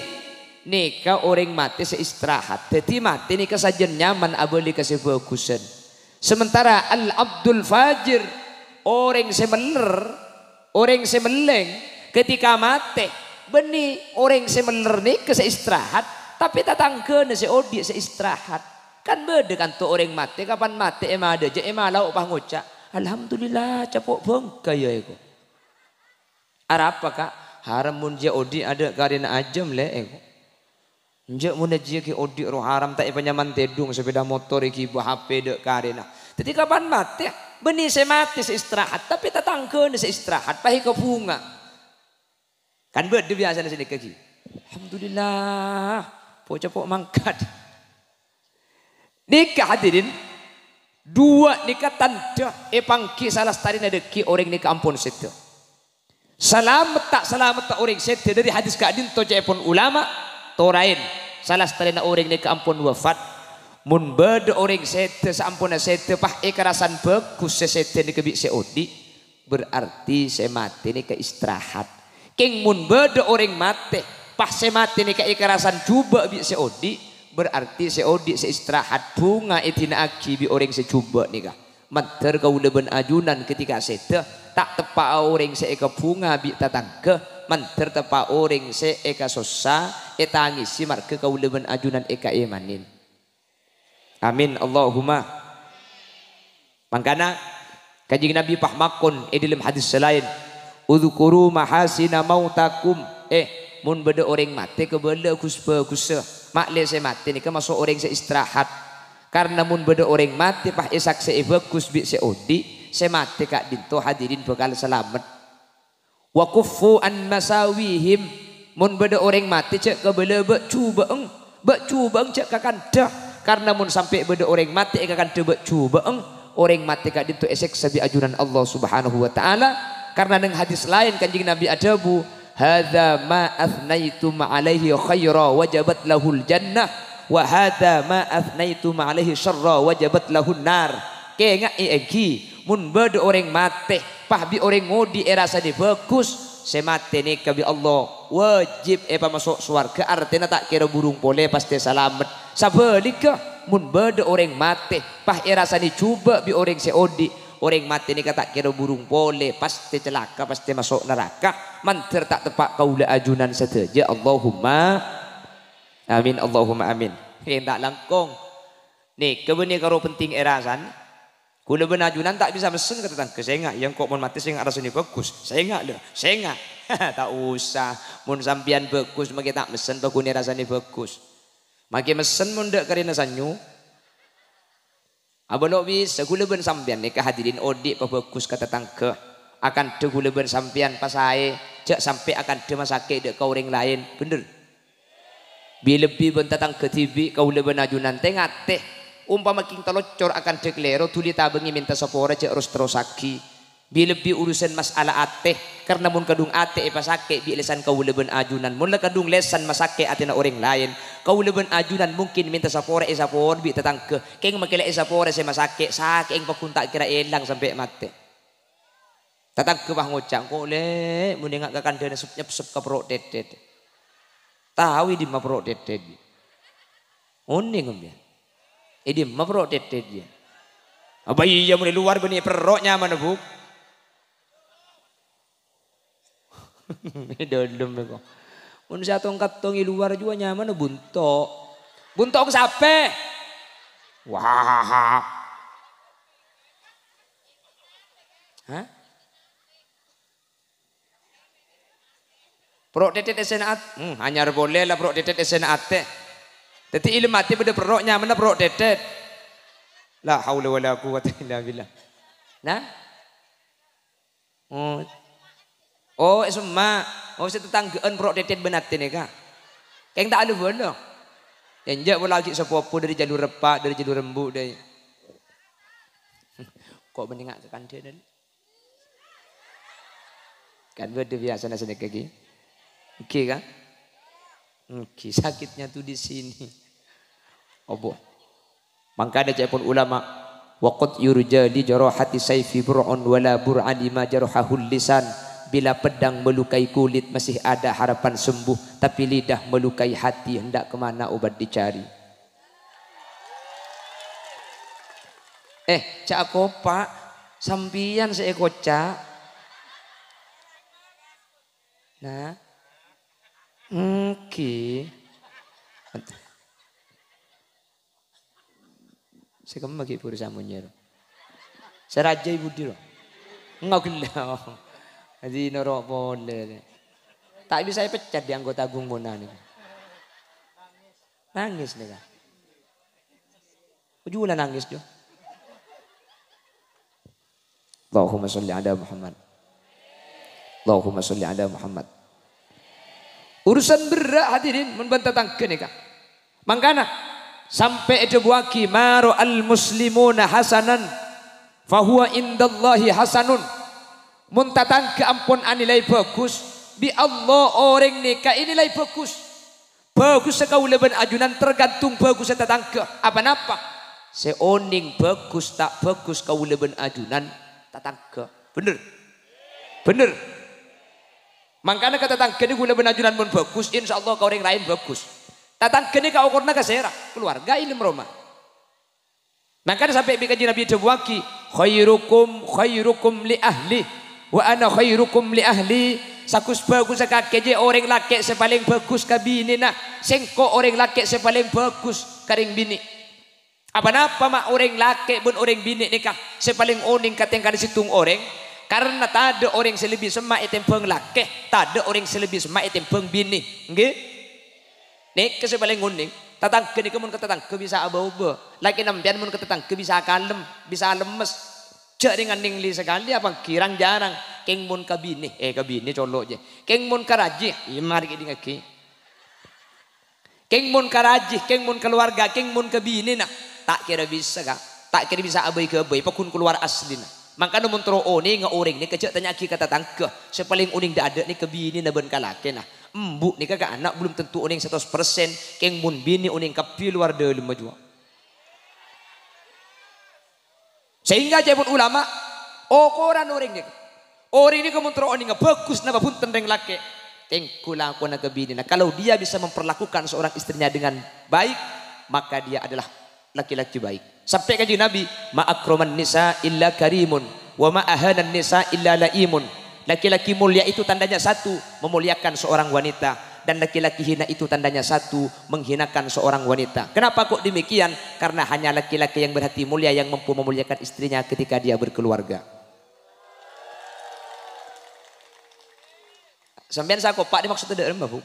nika orang mate se istirahat. Jadi mate nika sajen nyaman abali kasih bagusan. Sementara al-abdul fajir orang semeler, orang semeleng ketika mati benih orang semeler nih ke istirahat tapi tatangke nasi odi istirahat kan beda kan tuh orang mati kapan mati emang ada je emang lau pah ngucap alhamdulillah capok bengkai ya ego. Arab apa kak haram mun je odi ada karena ajam le ego. Njak mun je ki odi roh haram tak penyaman tedung sepeda motor iki bu HP dek karena. Jadi kapan mati benih saya mati saya istirahat tapi tatangke saya istirahat pahi ke bunga. Kan beda biasa di sini kaki. Alhamdulillah pocok mangkat. Nikah hadirin dua nikah tanda pangki salah tari nadeki orang nikah ampun setu. Selamat tak orang setu dari hadis kadin to cepon ulama torain salah tari na orang nikah ampun wafat. Mun beda orang sete sampuna sete pah kerasan bagus sete ni kebi seodi berarti saya mati ni ke istirahat. King mun beda orang mati pah saya mati ni ke kerasan cuba bi seodi berarti seodi se istirahat bunga itina aki bi orang secuba ni kah. Manter kau leben ajunan ketika sete tak tepa orang se eka bunga bi tatangke manter tepa orang se eka sosa etangisi marke kau leben ajunan eka emanin. Amin Allahumma. Makanya kanjeng Nabi pah makon dalam hadis selain udzkuru mahasina mautakum mun beda orang mati ke bela kuspa makle saya mati ni ke masuk orang saya istirahat karena mun beda orang mati pah esak saya bagus bi saya odi saya mati kak dinto hadirin bakal selamat. Wa kuffu an masawihim mun beda orang mati cek ke bela bek cuba cek kakandah karena mun sampai beda orang mati akan coba cuba orang mati kak itu esek sabi ajuran Allah Subhanahu wa taala karena dengan hadis lain kanjeng Nabi adabu hadza ma athnaitum alaihi khaira wajabat lahul jannah wa hadza ma athnaitum alaihi syarra wajabat lahun nar. Kenga egi mun beda orang mati pah bi orang ngodi erasa di bagus semate ni kabi Allah wajib masuk surga artinya tak kira burung pole pasti selamat sabalika mun beda orang mati pah irasani coba bi orang seodi orang mati ni kata kira burung pole pasti celaka pasti masuk neraka mantir tak tepak kaula ajunan saja Allahumma amin Allahumma amin tak langkong nih kebenih karo penting erasan kula benajunan tak bisa mesen kata tangke saya enggak yang kok mun mati saya enggak rasanya bagus saya enggak loh saya enggak tak usah mun sampian bagus maki tak mesen bakune rasanya bagus maki mesen mun dak karena sanyu abang bisa kula ben sampian nih kehadirin odik pa bagus kata tangke akan de kula ben sampian pasae jak sampai akan de masake dek kau orang lain bener bila lebih ben tatang ke TV kula benajunan tengah teh umpama king telocor akan deklero tuli tabengi minta sapora cek terus saki bi lebih urusan masalah ate karena mun kadung ate pasake bi lesan kau leben ajunan mun kadung lesan masake atina orang lain kau leben ajunan mungkin minta sapora sapor bi tetangke keng makile sapora se masake sake ing pakunta kira elang sampai mate tetangke bah ngocang kok le mun ngak kakandene nyep-sep ka perut dedet tahu di ma perut dedet oning ngombe ini mah perut dedet dia. Apa iya mulai luar benih perutnya mana bu? Ini dalam mereka. Mun saya tongkat tongi luar juga nyaman buntok. Buntok siapa? Wah. Hah? Perut dedet SNAT. Hanya boleh lah perut dedet SNAT. Jadi ilmu mati pada perutnya mana perut dedet. La haula wala quwwata illa billah. Nah. Oh semua. Oh tetanggaan perut dedet benat ini kak. Keng tak ada bodoh. Enjak pun lagi sepupu dari jalur repak, dari jalur rembuk dari. Kok menengak ke kandil? Kan beda biasa nasi kaki. Oke kan? Oke sakitnya tuh di sini. Obo. Maka ada pun ulama waqad yurja li jarahati sayfi bur'un wala bur'an lima jarahul lisan bila pedang melukai kulit masih ada harapan sembuh tapi lidah melukai hati hendak kemana obat dicari. Cak kopak sampian seekor cak. Nah. Oke. Saya kamu bagi pura samunya. Saya raja ibu dia. Enggak gila. Jadi norok boleh. Tak bisa saya pecat di anggota agung Mona nih. Nangis nih kan. Ujungnya nangis jo. Allahumma sholli ala Muhammad. Allahumma sholli ala Muhammad. Urusan berat hadirin membantah tangke nih kan. Mangkana sampai ada buaki maro al muslimuna hasanan fahuwa indallahi hasanun muntatang keampun anilai bagus bi Allah orang nikah inilai bagus sekau leben ajunan tergantung bagus tetangga apa napa seoning bagus tak bagus kau leben ajunan tetangga bener makanya kata tetangga ini gula leben ajunan pun bagus insyaallah kau orang lain bagus tatang kene ka ukurna kasera keluarga ilmu Roma. Makanya sampai bikaji Nabi Dawaki khairukum li ahli wa ana khairukum li ahli sakus bagus sakake orang laki sepaling bagus ka bini nah sengko orang laki sepaling bagus karing bini. Apa napa mak orang laki pun orang bini nikah sepaling oning kateng kada situng orang karena tak ada orang selebih semak itempeng laki tak ada orang selebih semak itempeng bini. Nggih? Nek ke sepaling nguning, tatang ke ni kemun ke tatang ke bisa aba-aba. Lagi nampian mun ke tatang ke bisa kalem, bisa lemes. Cek dengan ningli sekali apa kirang jarang. Keng mun kabini, kabini colok je. Keng mun karaji, mari kita ngaki. Keng mun karaji, keng mun keluarga, keng mun kabini nak. Tak kira bisa kak, tak kira bisa abai ke abai. Pakun keluar asli nak. Maka namun tro oni ngoreng ni kecek tanya ki kata tangke. Sepaling uning dak ada ni kabini na ben kalake nah. Embuk nih kakak anak belum tentu uning 100% keng mun bini uning kapi luar dalam majua. Sehingga jabut ulama koran orang nih. Ori ini kamu terus ini bagus napa pun tendeng laki. Tengkulang aku nak kebini. Nah, kalau dia bisa memperlakukan seorang istrinya dengan baik, maka dia adalah laki-laki baik. Sampai kanjeng Nabi, ma akraman nisa illa karimun wa ma ahanan nisa illa laimun. Laki-laki mulia itu tandanya satu, memuliakan seorang wanita, dan laki-laki hina itu tandanya satu, menghinakan seorang wanita. Kenapa kok demikian? Karena hanya laki-laki yang berhati mulia yang mampu memuliakan istrinya ketika dia berkeluarga. Sampean saya kopak ini maksudnya tidak remah bu.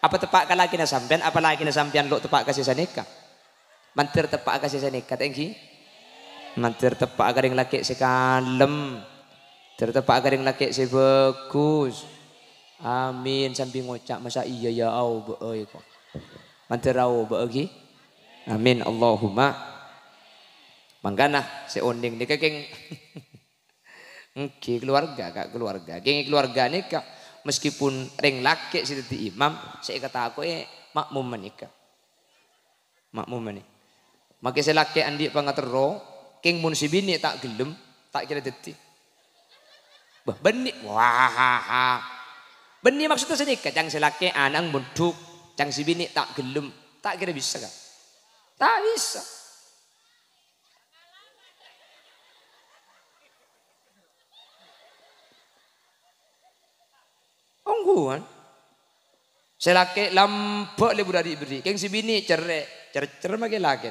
Apa tepak laki na sampean, apa laki na sampean lo tepak kasih sanika. Mantir tepak kasih sanika, tengki. Mantir tepak garing laki si kalem, tertepak garing laki si bagus. Amin sambil ngocak masa iya ya au beoi kok. Mantir au beoi. Amin Allahumma. Mangkana si onding ni keng. Oke keluarga kak keluarga, geng keluarga ni kak. Meskipun ring laki si imam, saya kata aku makmum menikah, makmum menikah. Maka saya laki andi pangatero, king mun si bini tak gelem, tak kira detik. Bah benih, wah, benih maksudnya senikah, cang si laki anang munduk, cang si bini tak gelem, tak kira bisa kan? Tak bisa. Ongguan. Selake lambok lebu dari beri. Keng si bini cerai, cerai makin laki.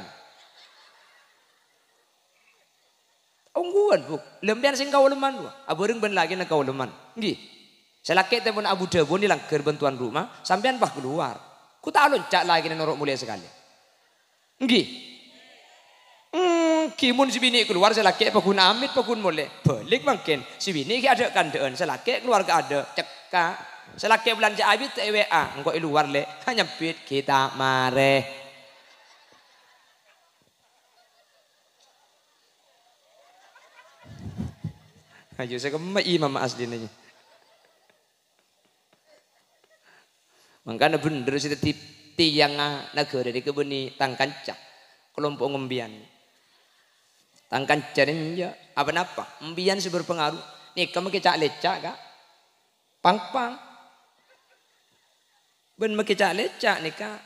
Ongguan bu. Lembian sing kau leman bu. Aboreng ben lagi nak kau leman. Nggih. Selake temen Abu Dhabi ni langker bantuan rumah. Sampean bah keluar. Ku tak loncat lagi norok mulia sekali. Nggih. Kimun si bini keluar selake pakun amit pakun mulai. Balik makin. Si bini ada kandaan. Selake keluar ke ada. Cekak. Selaki belanja abit WA, engkau luar le, hanya pit kita mare. Ayo saya kemai imam asli nanya. Makanya bener sih tiang negara di kebuni tangkanca, kelompok ngembian. Tangkanca ini ya apa-apa, ngembian sih berpengaruh. Nih kamu kecak lecak kak, pang-pang. Ben makicak lecak nih kak.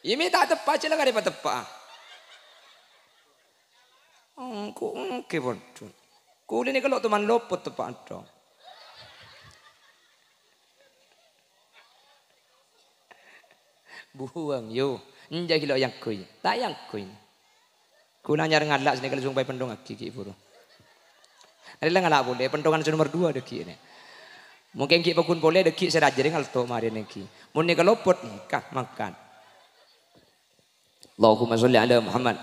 Ini tak tepat je lah kan dapat tepat. Ku bodoh. Kuli ni kalau teman lopot tepat dong. Buang yo, njai kilo yang kui, tak yang kui. Ku nanya ngalak sini kalau jumpai pendong aki buru. Ada ngalak boleh pendongan nomor 2 deki ini. Mungkin ki pakun boleh deki saya ajarin ngalto mari neki. Mun ni kalopot nikah makan. Allahumma sholli ala Muhammad.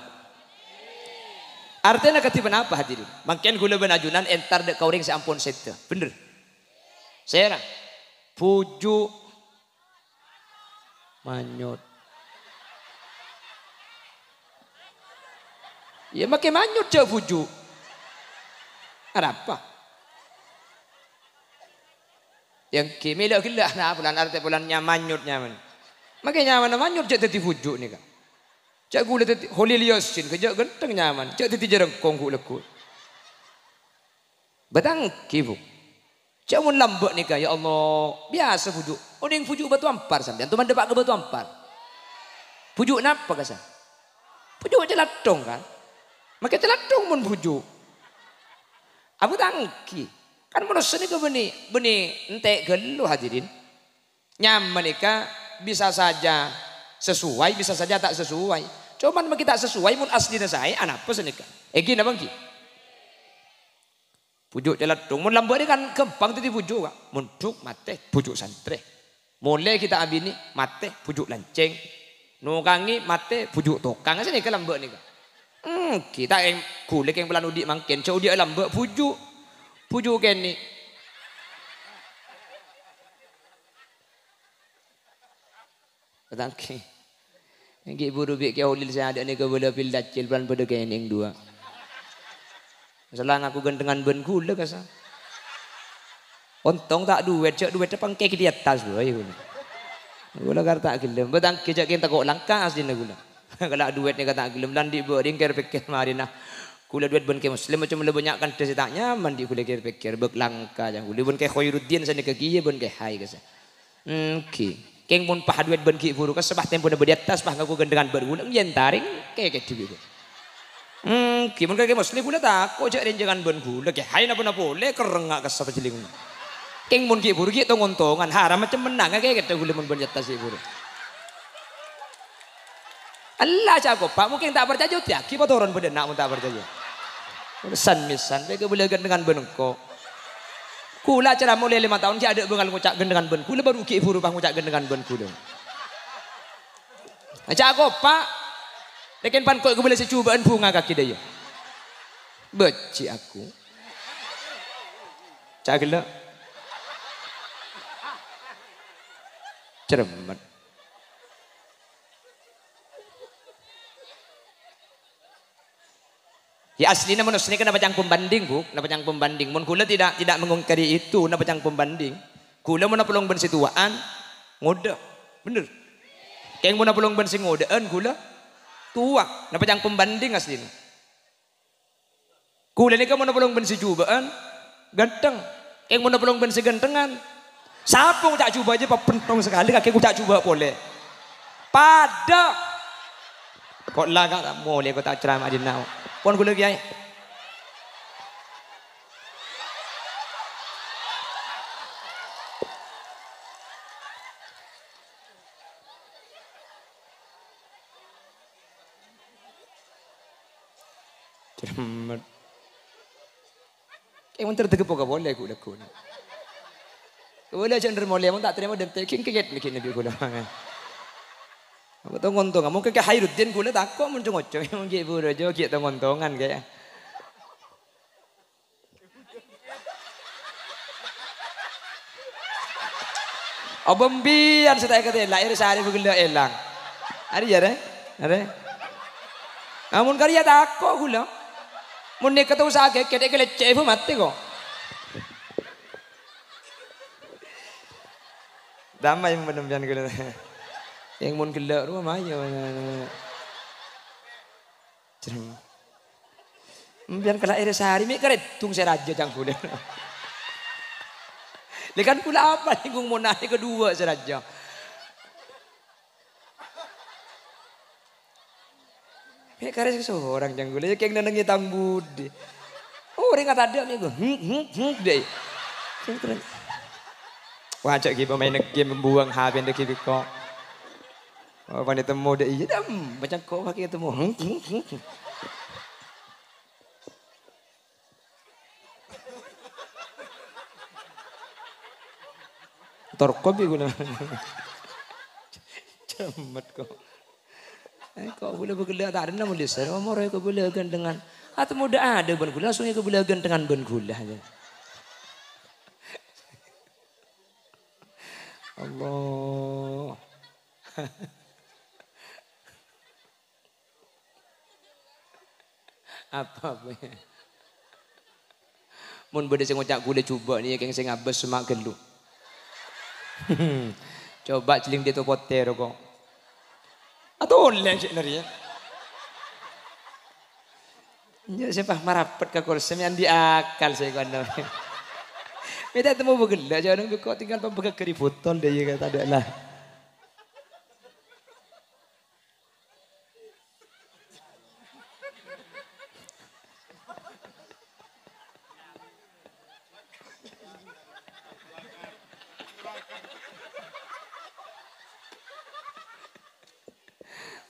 Artinya ketiban apa hadirin? Makin gula benajunan entar dek kauring seampun sete. Bener. Saya puju manyut. Ya makin manyut je puju. Ada apa? Yang kimi lah gila nah bulan arti bulan nyamanyut nyaman. Makanya nyaman manyut je tadi puju ni kan. Cak gula tadi holiliosin kejak genteng nyaman. Cak tadi jerengkong gula lekut. Betang kibu. Cak mun lambak ni kan ya Allah biasa puju. Odeng puju batu ampar sampean. Tuman depak ke batu ampar. Puju napa kasan? Puju celatong kan. Maka celatong mun puju. Abu tangki. Kan manusia ni ke benih entek gelu hadirin. Nyaman nikah bisa saja sesuai, bisa saja tak sesuai. Cuman kita sesuai mun asli saya anak apa senika. Gini bangki. Pujuk celadung. Mun lambat ni kan kempang tadi pujuk kak. Mun duk mate pujuk santre. Mulai kita ambil ni mate pujuk lanceng. Nukangi mate pujuk tokang. Asal ni ke lambat ni kak. Kita yang kulit yang pelan udik mangken. Cau dia lambat pujuk. Pujuk kan ni. Tangki. Yang ibu rubik ke ulil saya ada ni ke bola pil dacil pelan pada kain yang 2. Masalah aku gantengan ben gula kasa. Ontong tak duit, cak duit pangkek di atas dulu ayo. Gula kar tak gelem, betang kejak kita kok langka asli gula. Kalau duit ni kata gelem dan di bering kira pikir marina. Kula duit ben ke muslim macam le banyakkan tak nyaman di kula kira pikir bek langka jang kula ben ke Khairuddin sana ke kiye ben ke hai kasa. Ki. Keng mun pah duit ben ki buru ka sebah tempo na bediatas pah ngaku gendengan berulang yen taring ke tibi. Ki mun ke muslim kula tak ko jak renjangan ben kula ke hai napa boleh kerengak ka sapa jeling. Keng mun ki buru ki tongontongan haram macam menang ke kula mun ben atas buru. Allah jago pak mungkin tak percaya ya kita turun beden nak tak percaya san misan mereka boleh dengan benengko kula cara mulai 5 tahun dia ada bengal ngucap dengan ben kula baru ki buru bang ngucap dengan ben kula jago pak lekin pan kok boleh secubaan bunga kaki dia beci aku cagela cermat. Ya aslinya manusia kena bacang pembanding bu, kena bacang pembanding. Mun kula tidak mengungkari itu, kena bacang pembanding. Kula mana pelong ben situaan, ngode, bener. Keng mana pelong ben si ngodean kula tua, kena bacang pembanding aslinya. Kula ni kan mana pelong ben si cubaan, ganteng. Keng mana pelong ben si gantengan. Sapung tak coba aja pak pentong sekali kaki ku tak coba boleh. Pada kok laga tak boleh kau tak ceramah di nau. Pon kula kiai. Cermat. Kayak mun tertegep kok boleh kula kula. Kula cenderung boleh mun tak terima dan taking keget bikin nabi kula. Apa tu ngontongan? Mungkin ke Khairuddin kula tak kok muncul ngocok. Mungkin ibu rojo kita ngontongan kayak. Abambian saya kata lahir sehari begila elang. Ada ya deh, ada. Namun karya tak kok gula. Mun nek kata usaha kita keleceh ibu mati kok. Damai menembian gula. Yang mun gelak rumah ayo. Biar kalau air sehari mi keretung saya raja jang kula. Lekan kula apa nih gung monai kedua saya raja. Kares seorang jang kula kayak nenengi tambudi. Oh orang kata ada nih gue. Deh. Wajak kita main game membuang habis dek kok. Oh, pandai temu deh iya macam kau pakai temu. Torkobi guna. Cemat kau. Kau boleh bergelar tak ada nama lisan. Omor kau boleh dengan atau muda ada ban gula langsung kau boleh dengan ban gula. Allah. Apa ya? Mun bade sing ngocak gule coba ni keng sing abes semak gelu. Coba celing dia tu potero kok. Atau oleh cik nari ya. Ya siapa marapet ke kursi yang diakal saya kono. Minta temu begela jangan kok tinggal pembeka keri botol dia kata ada lah.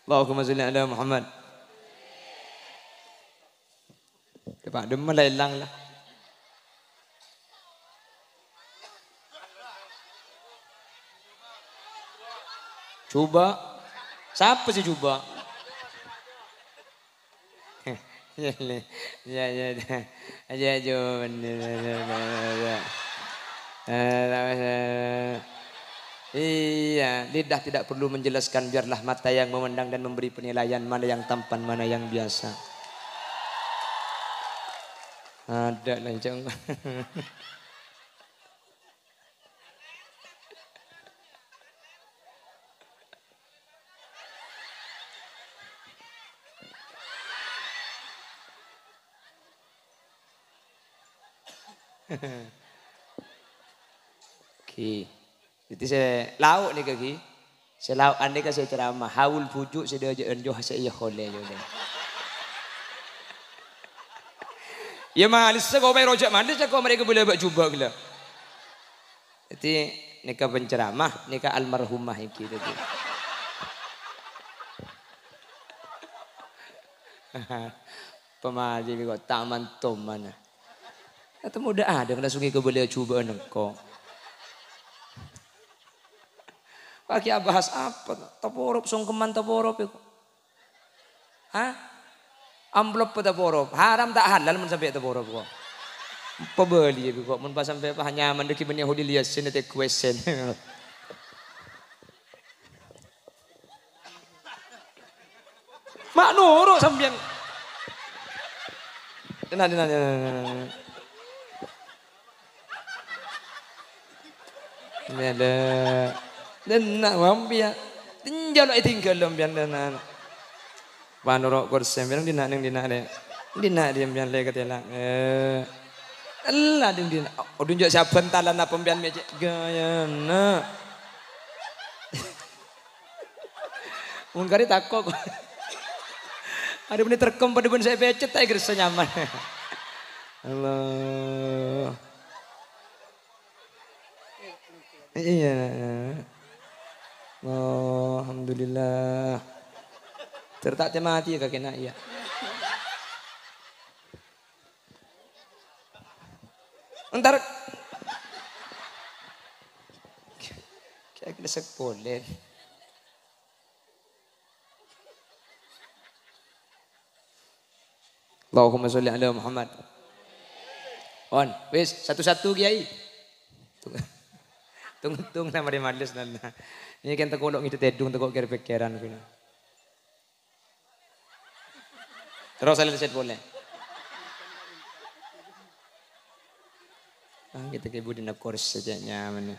Allahumma sholli ala Muhammad. Pak demen lah hilang lah. Coba. Siapa sih coba? Ya iya, lidah tidak perlu menjelaskan, biarlah mata yang memandang dan memberi penilaian mana yang tampan, mana yang biasa. Ada lah jangan. Ki. Jadi saya lauk nih kaki. Saya lauk ane ka saya ceramah haul pujuk saya dia enjoh saya ya khole yo. Ya malis kau mai rojak malis kau mereka boleh buat cuba gila. Jadi nika penceramah nika almarhumah iki tadi. Pemaji kok taman tom mana. Atau muda ada kena sungai kau boleh cuba nengko. Pakai bahas apa? Taporop songkeman taporop itu. Hah? Amplop pada taporop. Haram tak halal mun sampai taporop kok. Pebeli kok mun pas sampai apa nyaman deki ben Yahudi lias sini te question. Mak nurut sampean. Dena. Ada. Dena wampia. Tinjalo tinggal lampian dena. Panurok kursi bilang dina deh. Dina diam bian le ketela. Allah dina. Odun jak saben talan apa pian mecek gayana. Mun kari takok. Ada benih terkem pada ben saya becet tak gerasa nyaman. Allah. Iya. Oh, alhamdulillah. Tertak mati ya kakek nak ya. Entar kayak kita sekolah. Allahumma sholli ala Muhammad. On, wis satu-satu kiai. Tunggu nama dia malis nana. Ini kan terkolok itu tedung terkolok kira pikiran kena. Terus saya lihat boleh. Kita ke ibu dina kurs saja nyaman.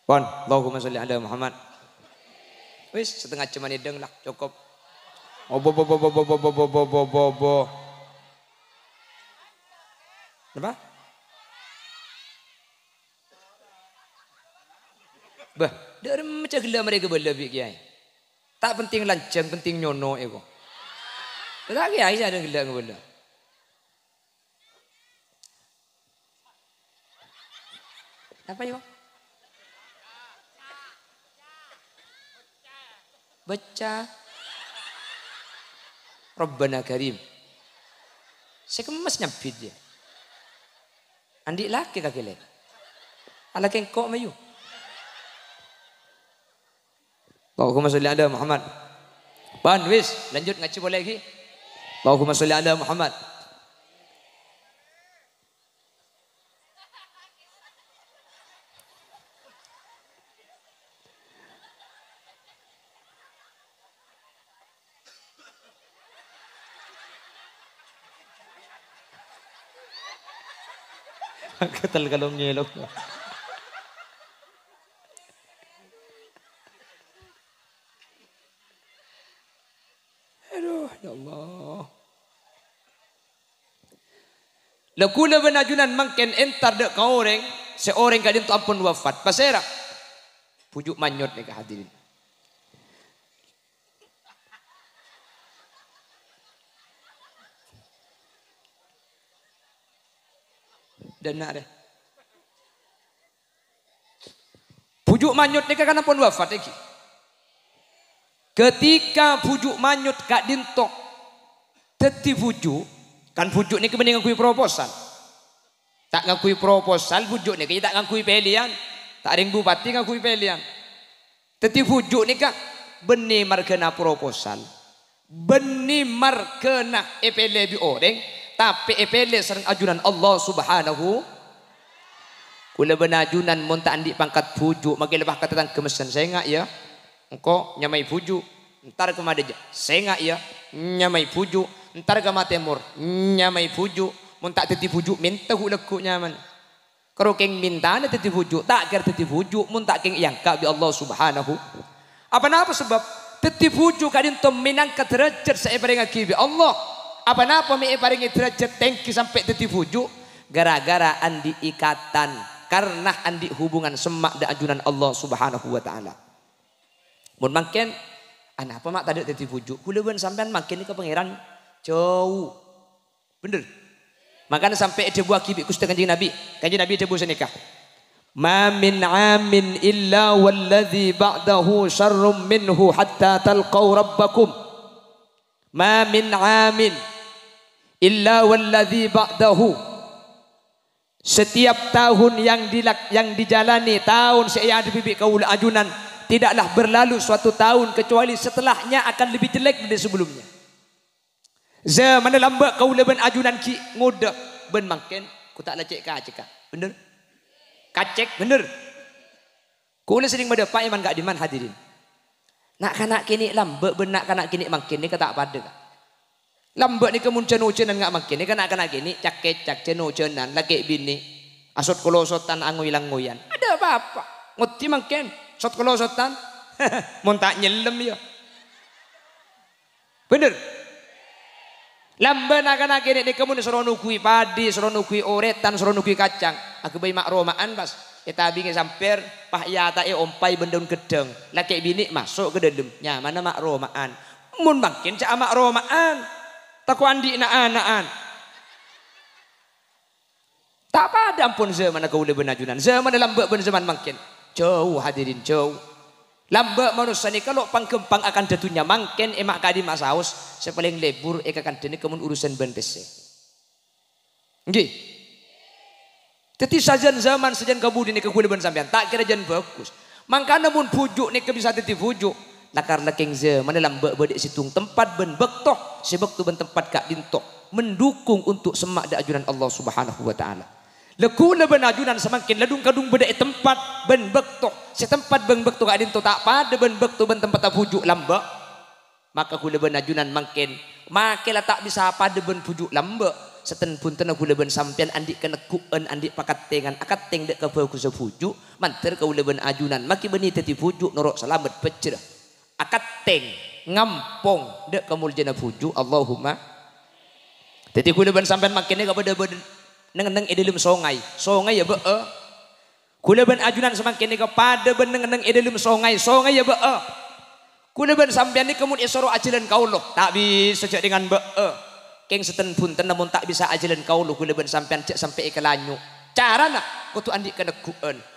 Pon, Allahumma sholli ala Muhammad. Wis setengah cuman ideng lah cukup. Bo. Apa? Bah, dari macam gila mereka berlebih kiai. Tak penting lancang, penting nyono ego. Tak kiai ada gila nggak Apa yo? Baca. Rabbana Karim. Saya kemas nyapit dia. Andi laki kaki le. Ala kengkok mayu. Allahumma sholli ala Muhammad. Ban wis lanjut ngaji boleh lagi. Allahumma sholli ala Muhammad. Ketal kalau ngelok. Aduh, ya Allah. Lakuna benajunan mangken entar dek kau orang, seorang kadin tu ampun wafat. Pasera, pujuk manyot nih hadirin. Dan nak deh. Pujuk manyut ni kan pun wafat lagi. Ketika pujuk manyut kak dintok teti pujuk kan pujuk ni kebening ngakui proposal. Tak ngakui proposal pujuk ni kita tak ngakui pilihan. Tak ada yang bupati ngakui pilihan. Teti pujuk ni kak benih markena proposal. Benih markena EPLB orang. Tapi epele serang ajunan Allah subhanahu. Kula benajunan mun tak andi pangkat pujuk magi lebah kata tang kemesan saya ngak ya. Engko nyamai pujuk. Entar ke Madeja. Saya ngak ya. Nyamai pujuk. Entar ke Matemur. Nyamai pujuk. Mun tak teti pujuk minta hu lekuk nyaman. Kalau keng minta na teti pujuk tak kira teti pujuk mun tak keng iangka bi Allah subhanahu. Apa napa sebab teti pujuk kadin to minangkat derajat saya bareng bi Allah. Apa napa me paringi derajat tengki sampai teti pujuk gara-gara andi ikatan karena andi hubungan semak dan ajunan Allah Subhanahu wa taala. Mun makin apa mak tadi tadi pujuk kula ben sampean makin ni ke pangeran jauh. Bener. Makanya sampai ada buah kibik kusta kanjeng Nabi. Kanjeng Nabi ada buah senikah. Ma min amin illa walladhi ba'dahu syarrum minhu hatta talqaw rabbakum. Ma min amin illa walladhi ba'dahu. Setiap tahun yang dijalani tahun saya ada bibik kaula ajunan tidaklah berlalu suatu tahun kecuali setelahnya akan lebih jelek dari sebelumnya. Zaman lambat kaula ben ajunan ki ngoda ben makin ku tak lecek ka bener kacek bener kula sering mendapat iman gak diman hadirin nak kanak kini lambat ben nak kanak kini makin ni kata pada lambat ni kemun ceno-cenan gak makin ni kanak kini cak ceno-cenan laki bini asot kolosotan angoy-langoyan ada apa-apa nguti makin sot kolosotan mun tak nyelem ya bener lamban akan akhirnya ni kamu suruh nukui padi, suruh nukui oretan, suruh nukui kacang. Aku bayi mak romaan pas. Kita bingin samper pah ya tak ompai bendun gedeng. Laki bini masuk ke dalam. Ya mana mak romaan. Mun makin cak mak romaan. Taku andi anak-anakan. Tak pada ampun zaman aku boleh benajunan. Zaman lambat ben zaman makin jauh hadirin jauh. Lambat manusia ni kalau pangkempang akan datunya mangken emak kadi masaus sepaling lebur akan dene kemun urusan bentese. Nggih. Teti sajan zaman sajan kabudi ni kekuliban sampean tak kira jan bagus. Mangkana mun pujuk ni ke bisa teti pujuk. Lakar laking zaman lambat bedek situng tempat ben bektoh sebab tu ben tempat kak dintok mendukung untuk semak da ajunan Allah Subhanahu wa taala. Lekula ben ajunan semakin ladung kadung bedek tempat ben bektoh setempat ben bektoh kak dintok tak pada ben bektoh ben tempat pujuk lamba maka kula ben ajunan makin makelah tak bisa pada ben pujuk lamba seten pun tena kula ben sampean andik kena kuan andik pakatengan akateng dek ka bagus pujuk manter kula ben ajunan maki beni teti pujuk norok selamat pecera akateng ngampong dek kamuljana pujuk Allahumma teti kula ben sampean makin ni kepada neng edelum songai ya be kula ben ajunan semakin ni kepada ben neng edelum songai ya be kula ben sampean ni kemun isoro ajalan kaulo tak bisa cek dengan be keng seten pun namun tak bisa ajalan kaulo kula ben sampean cek sampai ke lanyu cara nak kutu andik ke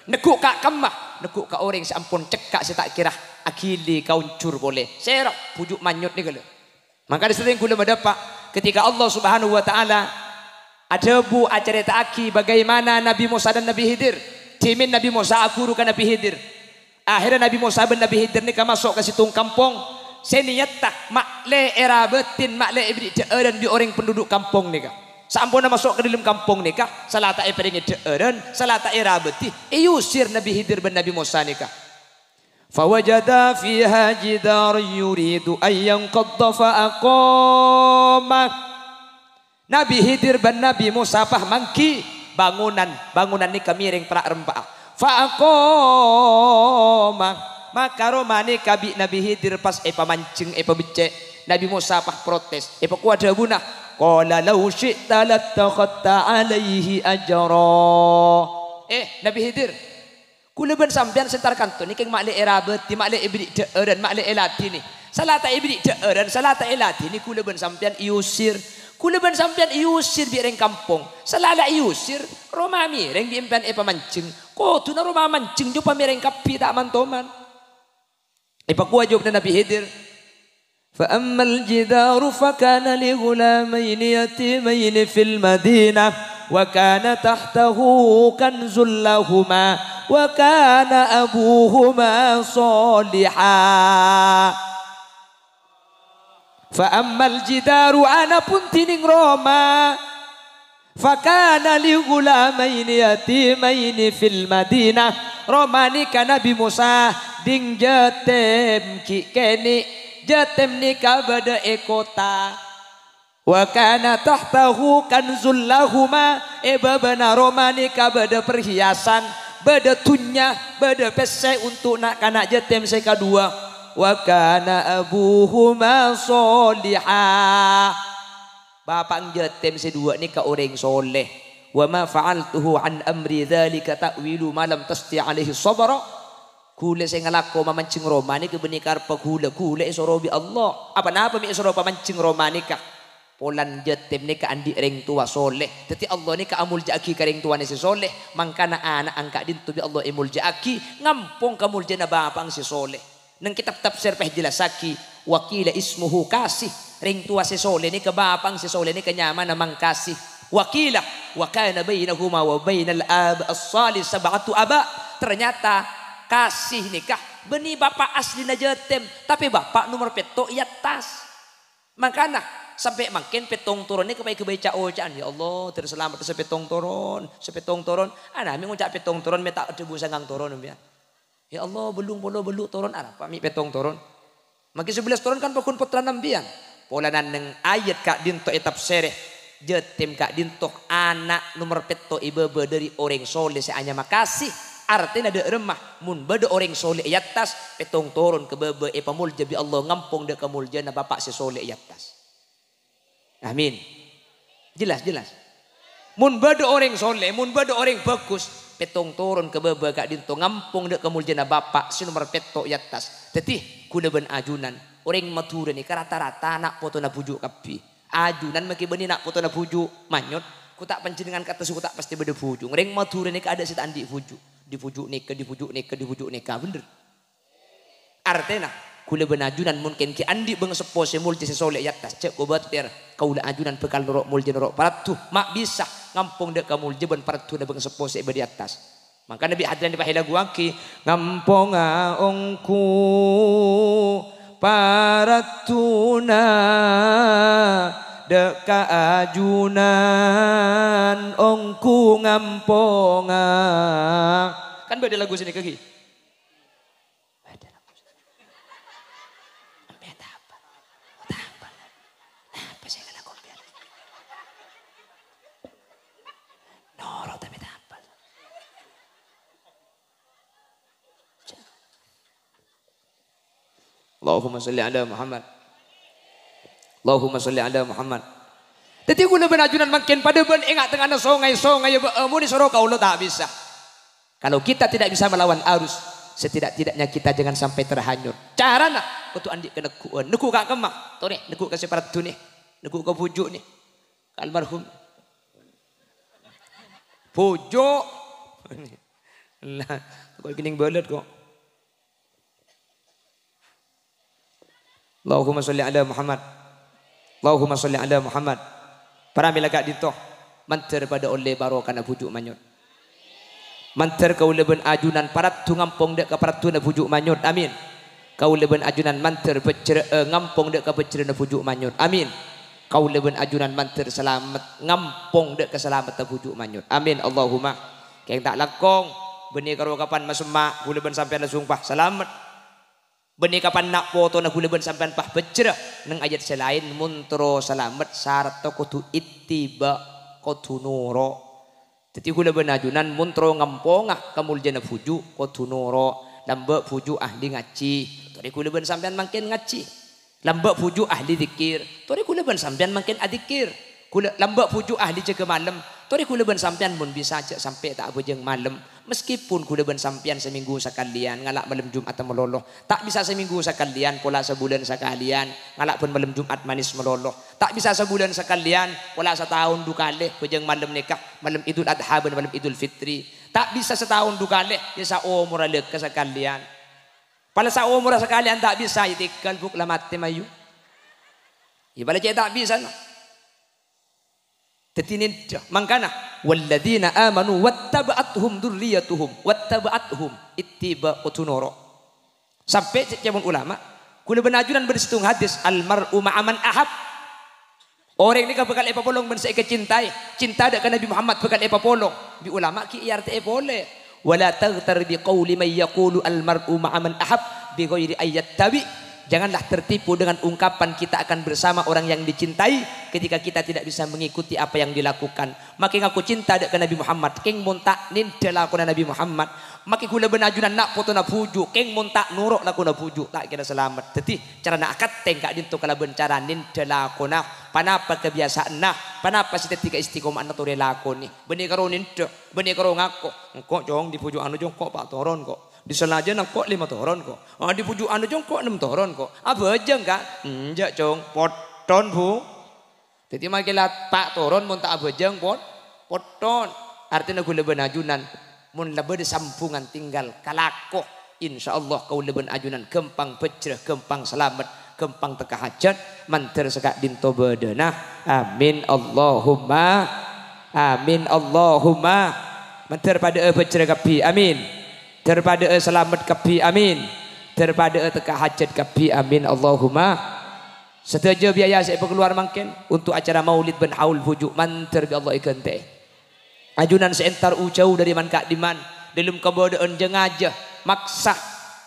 nekuk kak kemah nekuk kak orang seampun cekak saya tak kira akili kauncur boleh serap pujuk manyut ni kala maka disering kula mendapat ketika Allah Subhanahu wa taala ada bu acara taki bagaimana Nabi Musa dan Nabi Khidir timin Nabi Musa akuru ke Nabi Khidir akhirnya Nabi Musa dan Nabi Khidir ni masuk ke situng kampung seniyata makle era betin makle ibri dan di orang penduduk kampung ni kah sampun masuk ke dalam kampung ni kah salah tak eperingi dan salah tak era beti iusir Nabi Khidir dan Nabi Musa ni kah fawajada fiha jidar yuridu ayyan qadda fa'aqamah Nabi Khidir dan Nabi Musa pah mangki bangunan ni kamiring pra rempah fa'aqamah maka romani kabi Nabi Khidir pas pamancing becek Nabi Musa pah protes kuada bunah qala law syi'ta lattakhadta alaihi ajra Nabi Khidir kula ben sampean sentar kanton ni keng makle era beti makle ibrik dan makle elati ni salah tak ibrik dan salah tak elati ni kula ben sampean iusir kula ben sampean iusir bi reng kampung salala iusir romami reng di impan pamancing ko tu na roma mancing jo pamireng kapi tak mantoman kuwa jawab Nabi Khidir fa ammal jidaru fa kana li ghulamain yatimain fil madinah wa kana tahtahu kanzul lahumā wa kana abuhuma salihah fa ammal jidaru ana pun tining Roma fa kana li ghulamain yatimain fil madinah Roma ni ka Nabi Musa ding jatem ki keni jatem ni ka bada ekota wa kana tahtahu kanzul lahuma babana Roma ni ka bada perhiasan bada tunya bada pesek untuk nak kanak jatem saya kedua wa kana abuhuma solihah bapak jatem sedua ni ka orang soleh wa ma fa'altuhu an amri dzalika ta'wilu ma lam tasti alaihi sabra. Kule saya ngalako mamancing romani ke benikar pakula kule isorobi Allah. Apa napa mi isoro pamancing romani ka? Polan jetem ni ka andi ring tua soleh. Teti Allah ni ka amul jaaki ka ring tua ni si soleh. Mangkana anak angka dintu bi Allah imul jaaki. Ngampong kamul jana bapang si soleh. Nang kitab tafsir peh jelasaki. Wakila ismuhu kasih. Ring tua si soleh ni ka bapang si soleh ni ka nyaman namang kasih. Wakila. Wa kana bainahuma wa bainal ab as-salih sab'atu aba. Ternyata kasih nikah. Beni bapak asli na jetem. Tapi bapak nomor peto iya tas. Makana. Sampai makin petong turun ni kebaik kebaca ojaan ya Allah terselamat sepetong turun ana mi ngucap petong turun mi tak debu sangang turun ya Allah belum turun apa mi petong turun makin 11 turun kan pokon putra nambian polanan neng ayat kak dinto etap sereh jetim kak dinto anak nomor peto ibebe dari orang soleh seanya makasih artinya ada remah mun bade orang soleh yatas petong turun ke bebe pamulja bi Allah ngampung de kamulja na bapak si soleh yatas. Amin. Jelas. Mun bade orang soleh, mun bade orang bagus, petong turun ke bebe kak dinto ngampung dek kemuljana bapak si nomor peto yatas. Tetih kuda ben ajunan. Orang matura ni rata-rata nak foto na pujuk kapi. Ajunan maki beni nak foto na pujuk manyot. Ku tak panjenengan kata suku tak pasti bade pujuk. Orang matura ni ada sit andi pujuk. Di pujuk nikah bener. Artena kula benajunan mungkin ki andi bang sepo semul si soleh yatas cek obat ter kaula ajunan bekal norok mulje norok paratu mak bisa ngampung dek kamul jeban paratu da bang sepo se di atas maka nabi hadran di pahila guangki ngampong ongku paratuna dek ajunan ongku ngamponga kan beda lagu sini kaki. Allahumma salli ala Muhammad. Allahumma salli ala Muhammad. Tadi guna benajunan makin pada ben ingat tengah songai muni soro kaulo tak bisa. Kalau kita tidak bisa melawan arus, setidak-tidaknya kita jangan sampai terhanyut. Carana kutu andi ke neku kak kemak. Tuh nih, neku ke separatu nih. Neku ke pujuk nih. Almarhum. Pujuk. Lah, kok kening belet kok. Allahumma salli ala Muhammad. Allahumma salli ala Muhammad. Para milagak dito manter pada oleh barokah na pujuk manyut. Manter kau leben ajunan parat tu ngampong dek ka parat tu na pujuk manyut. Amin. Kau leben ajunan manter ngampong dek ka becere na pujuk manyut. Amin. Kau leben ajunan manter selamat ngampong dek ka selamat na pujuk manyut. Amin. Allahumma. Kaya tak lakong benih karo kapan masemak kau leben sampai na sumpah selamat. Benih kapan nak foto na kuliban sampean pah becera nang ayat selain muntro selamat syarat to kutu ittiba kutu nuro. Teti kuliban ajunan muntro ngampongah kamuljana fuju kutu nuro lambe fuju ahli ngaci. Tori kuliban sampean makin ngaci. Lambe fuju ahli zikir. Tori kuliban sampean makin adikir. Lambe fuju ahli jaga malam. Tori kuliban sampean mun bisa aja sampai tak bejeng malam. Meskipun kuliban sampean seminggu sekalian ngalak malam Jumat meloloh, tak bisa seminggu sekalian pola sebulan sekalian ngalak pun malam Jumat manis meloloh, tak bisa sebulan sekalian pola setahun dukale bejeng malam nikah malam Idul Adha dan malam Idul Fitri, tak bisa setahun dukale ya sa umur alek sekalian pada sa umur sekalian tak bisa itikal buk lamate mayu ibalah tak bisa no. Tetinin mangkana walladzina amanu wattaba'athum dzurriyyatuhum wattaba'athum ittiba'u nuro. Sampai cecebon ulama kula benajunan bersitung hadis almar'u ma'aman ahab. Orang ni ka bekal epapolong ben sae kecintai, cinta dak ka Nabi Muhammad bekal epapolong. Bi ulama ki iarte boleh. Wala taghtar bi qawli may yaqulu almar'u ma'aman ahab bi ghairi ayat tabi. Janganlah tertipu dengan ungkapan kita akan bersama orang yang dicintai ketika kita tidak bisa mengikuti apa yang dilakukan. Makin aku cinta ke Nabi Muhammad, keng montak nin telakuna Nabi Muhammad. Makin kula benajunan nak foto na puju, keng montak nuruk laku na puju, tak kira selamat. Jadi cara nak akat tengkak dinto kala bencara nin telakuna. Panapa kebiasaan nah, panapa si ketika istiqomah na tu relakoni. Benih karo nin te, benih karo ngako. Engkau jong di puju anu jong kok pak toron kok. Di selaja nak kok 5 toron kok. Di puju anu jong kok 6 toron kok. Apa aja enggak? Enggak jong, poton bu. Jadi makilah pak toron mun tak apa jeng poton. Artinya gula benajunan. Mun lebe di sampungan tinggal kalako, insyaallah kau leben ajunan gempang pecreh, gempang selamat, gempang teka hajat, manter sekak dinto bedena. Amin Allahumma, amin Allahumma. Manter pada pecreh kapi, amin. Terpada selamat kapi, amin. Terpada teka hajat kapi, amin Allahumma. Setuju biaya saya keluar mungkin untuk acara Maulid bin Haul Bujuk manter bi Allah ikan teh. Ajunan seentar jauh dari man kak diman dalam kebodaan jengajah maksa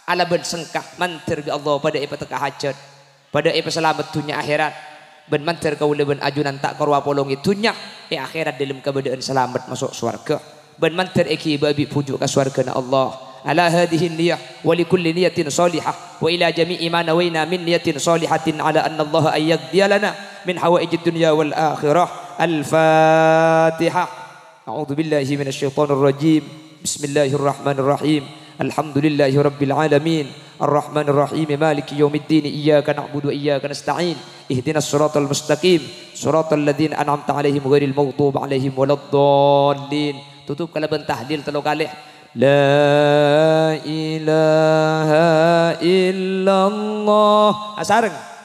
ala ben sengkah mantir bi Allah pada ipa teka hajat pada ipa selamat dunia akhirat ben mantir kau leben ajunan tak karwa polongi dunia akhirat dalam kebodaan selamat masuk surga ben mantir iki babi pujuk ke surga na Allah ala hadhihi niyah wa li kulli niyatin salihah wa ila jami'i ma nawaina min niyatin salihatin ala anna Allah ayyadhiya lana min hawaijid dunya wal akhirah al-fatihah. أعوذ بالله من الشيطان الرجيم بسم الله الرحمن الرحيم الحمد لله رب العالمين الرحمن الرحيم مالك يوم الدين إياك نعبد وإياك نستعين اهدنا الصراط المستقيم صراط الذين أنعمت عليهم غير المغضوب عليهم ولا الضالين. Tutup kalaban tahlil 3 kali. La ilaha illallah. Asareng.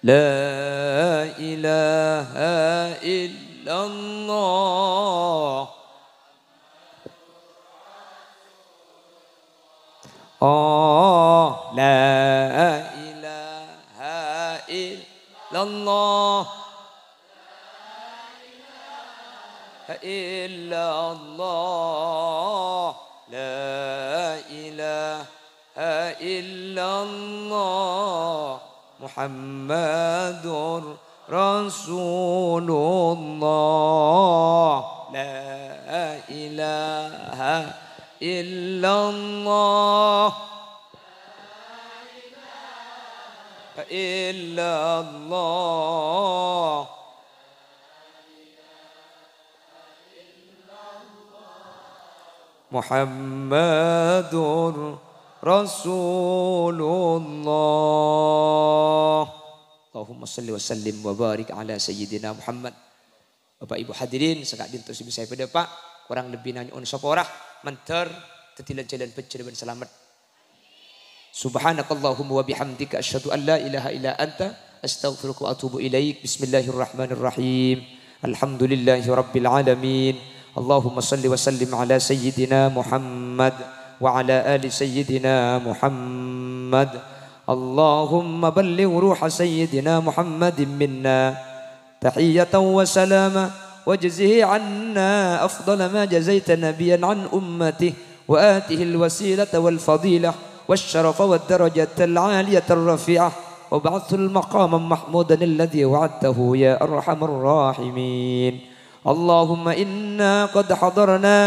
La ilaha illallah. Oh, la ilaha illallah. Illallah. La ilaha illallah. Muhammadur Rasulullah. La ilaha illallah. Illallah. Muhammadur Rasulullah. Allahumma salli wa sallim wa barik ala sayyidina Muhammad. Bapak Ibu hadirin sekak dintu sibi saya pada Pak kurang lebih nanya on saporah menter tetilan jalan pecah dan selamat. Subhanakallahumma wa bihamdika asyhadu an la ilaha illa anta astaghfiruka wa atubu ilaik. Bismillahirrahmanirrahim. Alhamdulillahi rabbil alamin. Allahumma salli wa sallim ala sayyidina Muhammad وعلى آل سيدنا محمد. اللهم بلغ روح سيدنا محمد منا تحية وسلاما واجزه عنا أفضل ما جزيت نبيا عن أمته وآته الوسيلة والفضيلة والشرف والدرجة العالية الرفيعة وابعثه المقام محمودا الذي وعدته يا أرحم الراحمين. اللهم إنا قد حضرنا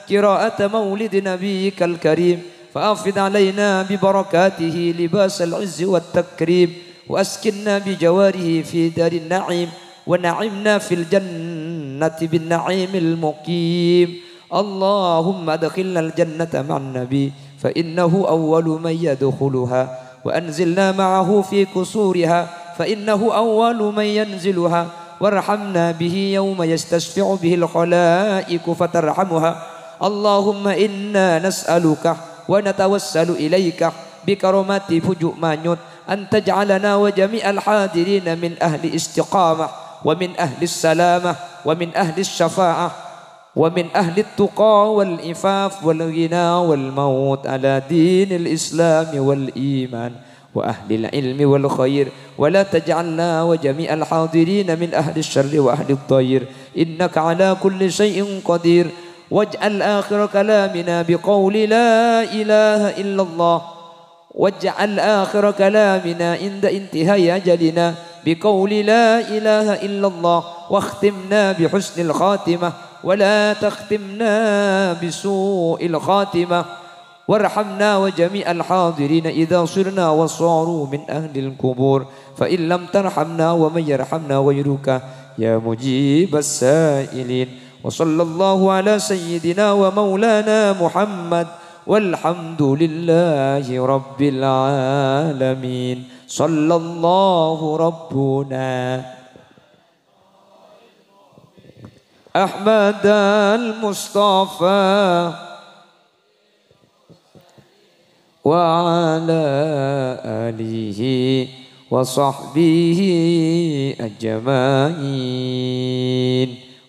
قراءة مولد نبيك الكريم فأفض علينا ببركاته لباس العز والتكريم وأسكننا بجواره في دار النعيم ونعمنا في الجنة بالنعيم المقيم. اللهم أدخلنا الجنة مع النبي فإنه أول من يدخلها وأنزلنا معه في كسورها فإنه أول من ينزلها وارحمنا به يوم يستشفع به الخلائق فترحمها. اللهم إنا نسألك ونتوسل إليك بكرامات فجوء مانيوت أن تجعلنا وجميع الحاضرين من أهل استقامة ومن أهل السلامة ومن أهل الشفاعة ومن أهل التقى والإفاف والغنى والموت على دين الإسلام والإيمان وأهل العلم والخير ولا تجعلنا وجميع الحاضرين من أهل الشر وأهل الضير إنك على كل شيء قدير. واجعل آخر كلامنا بقول لا إله إلا الله واجعل آخر كلامنا عند انتهاء أجلنا بقول لا إله إلا الله واختمنا بحسن الخاتمة ولا تختمنا بسوء الخاتمة وارحمنا وجميع الحاضرين إذا صرنا وصاروا من أهل القبور فإن لم ترحمنا ومن يرحمنا غيرك يا مجيب السائلين وصلى الله على سيدنا ومولانا محمد والحمد لله رب العالمين صلى الله ربنا أحمد المصطفى وعلى آله وصحبه أجمعين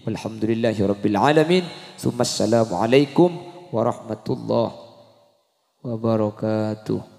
والحمد لله رب العالمين ثم السلام عليكم ورحمة الله wabarakatuh.